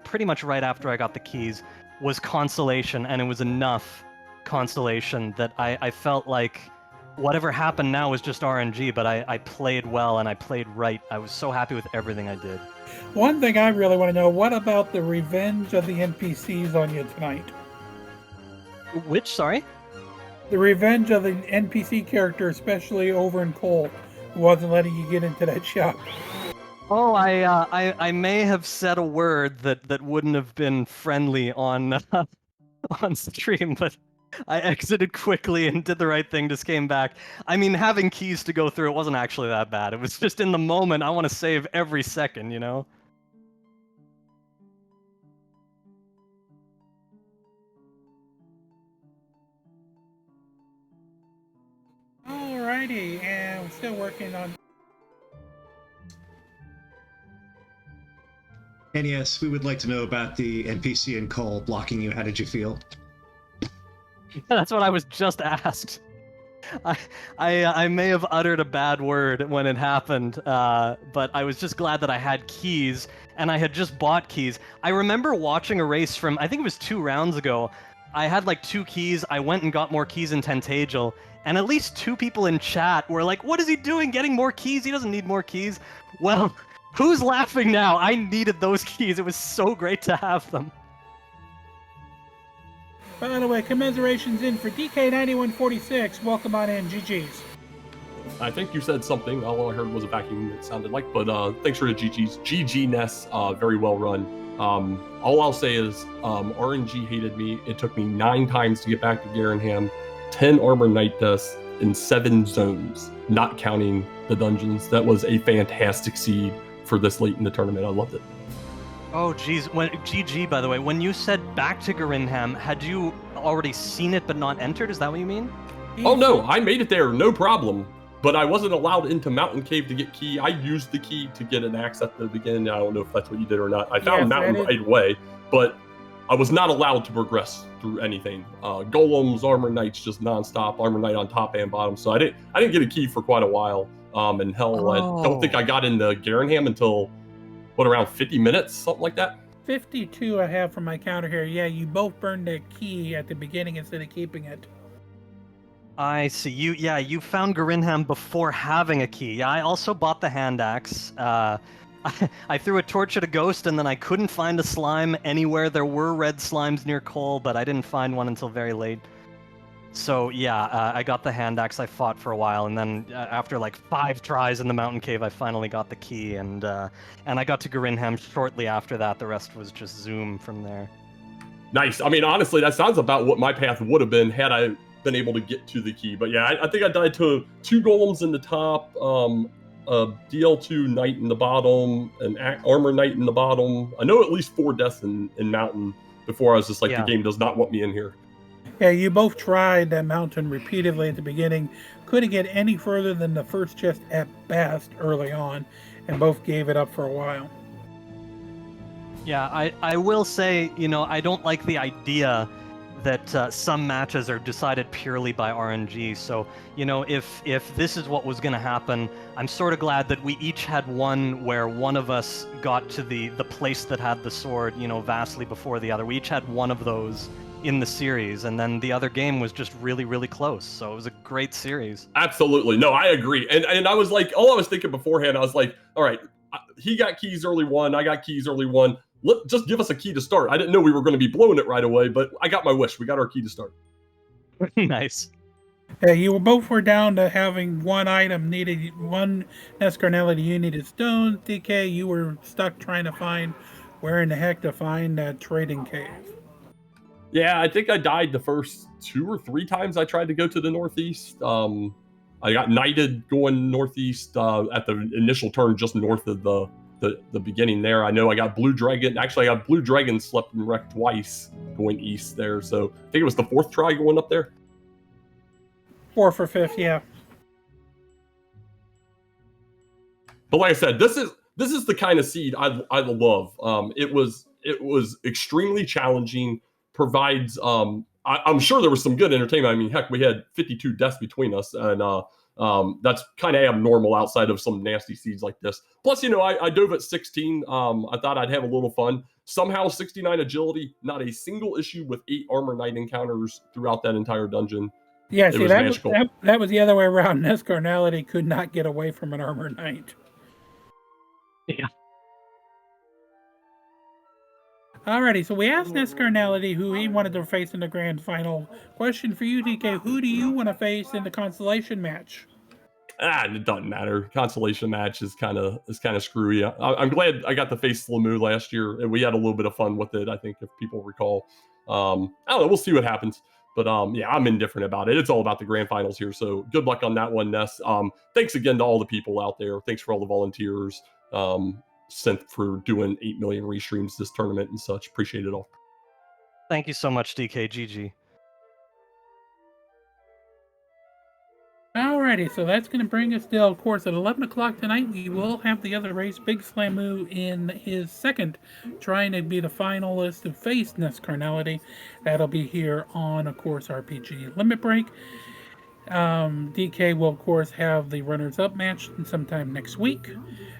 pretty much right after I got the keys, was consolation, and it was enough consolation that I felt like whatever happened now was just RNG, but I played well and I played right. I was so happy with everything I did. One thing I really want to know, what about the revenge of the NPCs on you tonight? Which, sorry? The revenge of the NPC character, especially over in Cole, who wasn't letting you get into that shop. Oh, I may have said a word that wouldn't have been friendly on on stream, but I exited quickly and did the right thing, just came back. I mean, having keys to go through, it wasn't actually that bad. It was just in the moment, I want to save every second, you know? Alrighty, and we're still working on... And yes, we would like to know about the NPC and Cole blocking you. How did you feel? That's what I was just asked. I may have uttered a bad word when it happened, but I was just glad that I had keys, and I had just bought keys. I remember watching a race from, I think it was 2 rounds ago. I had like 2 keys, I went and got more keys in Tentagel, and at least 2 people in chat were like, what is he doing getting more keys? He doesn't need more keys. Well, who's laughing now? I needed those keys. It was so great to have them. By the way, commiserations in for dk9146. Welcome on in, GG's. I think you said something. All I heard was a vacuum, it sounded like, but thanks for the GG's. GG Ness, very well run. All I'll say is RNG hated me. It took me 9 times to get back to Garinham, 10 Armor Knight deaths in 7 zones, not counting the dungeons. That was a fantastic seed for this late in the tournament. I loved it. Oh, geez. GG, by the way, when you said back to Garinham, had you already seen it but not entered? Is that what you mean? Oh, no, I made it there, no problem. But I wasn't allowed into Mountain Cave to get key. I used the key to get an axe at the beginning. I don't know if that's what you did or not. I found Mountain right away, but I was not allowed to progress through anything. Golems, Armor Knights, just nonstop. Armor Knight on top and bottom. So I didn't get a key for quite a while. And hell, I don't think I got into Garinham until... what, around 50 minutes? Something like that? 52 I have from my counter here. Yeah, you both burned the key at the beginning instead of keeping it. I see. You found Garinham before having a key. Yeah, I also bought the hand axe. I threw a torch at a ghost, and then I couldn't find a slime anywhere. There were red slimes near Cole, but I didn't find one until very late. So yeah, I got the hand axe. I fought for a while, and then after like 5 tries in the mountain cave, I finally got the key, and I got to Garinham shortly after that. The rest was just zoom from there. Nice. I mean, honestly, that sounds about what my path would have been had I been able to get to the key. But yeah, I think I died to 2 golems in the top, a DL2 knight in the bottom, an armor knight in the bottom. I know at least 4 deaths in mountain before I was just like, the game does not want me in here. Yeah, you both tried that mountain repeatedly at the beginning. Couldn't get any further than the first chest at best early on, and both gave it up for a while. Yeah, I will say, I don't like the idea that some matches are decided purely by RNG. So, if this is what was going to happen, I'm sort of glad that we each had one where one of us got to the place that had the sword, vastly before the other. We each had one of those in the series, and then the other game was just really, really close. So it was a great series. Absolutely. No, I agree. And I was like, all I was thinking beforehand, I was like, all right, he got keys early one, I got keys early one. Just give us a key to start. I didn't know we were going to be blowing it right away, but I got my wish. We got our key to start. Nice. Yeah, you both were down to having one item needed, one NESCardinality you needed stones. DK, you were stuck trying to find where in the heck to find that trading cave. Yeah, I think I died the first 2 or 3 times I tried to go to the northeast. I got knighted going northeast at the initial turn just north of the beginning there. I know I got blue dragon. Actually, I got blue dragon slept and wrecked twice going east there. So I think it was the 4th try going up there. 4th or 5th, yeah. But like I said, this is the kind of seed I love. It was extremely challenging. Provides I'm sure there was some good entertainment. I mean, heck, we had 52 deaths between us, and that's kind of abnormal outside of some nasty seeds like this. Plus, I dove at 16. I thought I'd have a little fun. Somehow 69 agility, not a single issue with 8 armor knight encounters throughout that entire dungeon. Yeah, see, that was the other way around. NESCardinality could not get away from an armor knight. Yeah. Alrighty, so we asked NESCardinality who he wanted to face in the grand final. Question for you, DK, who do you want to face in the consolation match? It doesn't matter. Consolation match is kind of screwy. I'm glad I got to face Slamu last year, and we had a little bit of fun with it. I think if people recall, I don't know. We'll see what happens. But yeah, I'm indifferent about it. It's all about the grand finals here. So good luck on that one, Ness. Thanks again to all the people out there. Thanks for all the volunteers. Sent for doing 8 million restreams this tournament and such. Appreciate it all. Thank you so much, DK. GG. Alrighty, so that's going to bring us still, of course, at 11 o'clock tonight. We will have the other race, Big Slamu, in his second, trying to be the finalist to face NESCardinality. That'll be here on, of course, RPG Limit Break. DK will, of course, have the runners-up match sometime next week.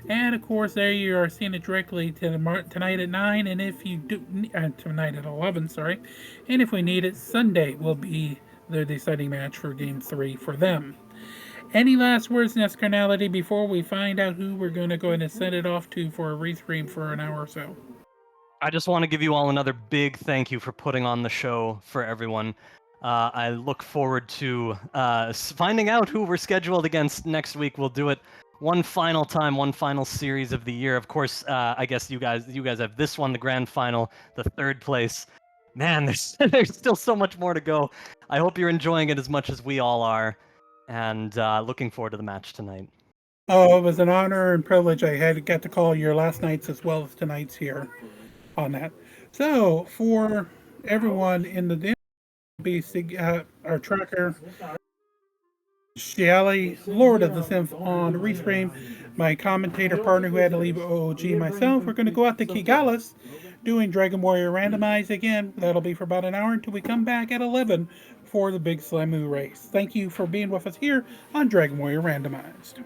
And, of course, there you are seeing it directly tonight at 9, and if you do, tonight at 11, sorry. And if we need it, Sunday will be the deciding match for Game 3 for them. Any last words, NESCardinality, before we find out who we're going to go ahead and send it off to for a restream for an hour or so? I just want to give you all another big thank you for putting on the show for everyone. I look forward to finding out who we're scheduled against next week. We'll do it one final time, one final series of the year. Of course, I guess you guys have this one, the grand final, the 3rd place. Man, there's still so much more to go. I hope you're enjoying it as much as we all are, and looking forward to the match tonight. Oh, it was an honor and privilege. I got to call your last night's as well as tonight's here on that. So, for everyone in the our tracker, Shiali, Lord of the Synth on Restream, my commentator partner who had to leave OOG, myself, we're going to go out to Kigalis doing Dragon Warrior Randomize again. That'll be for about an hour until we come back at 11 for the Big Slamu race. Thank you for being with us here on Dragon Warrior Randomized.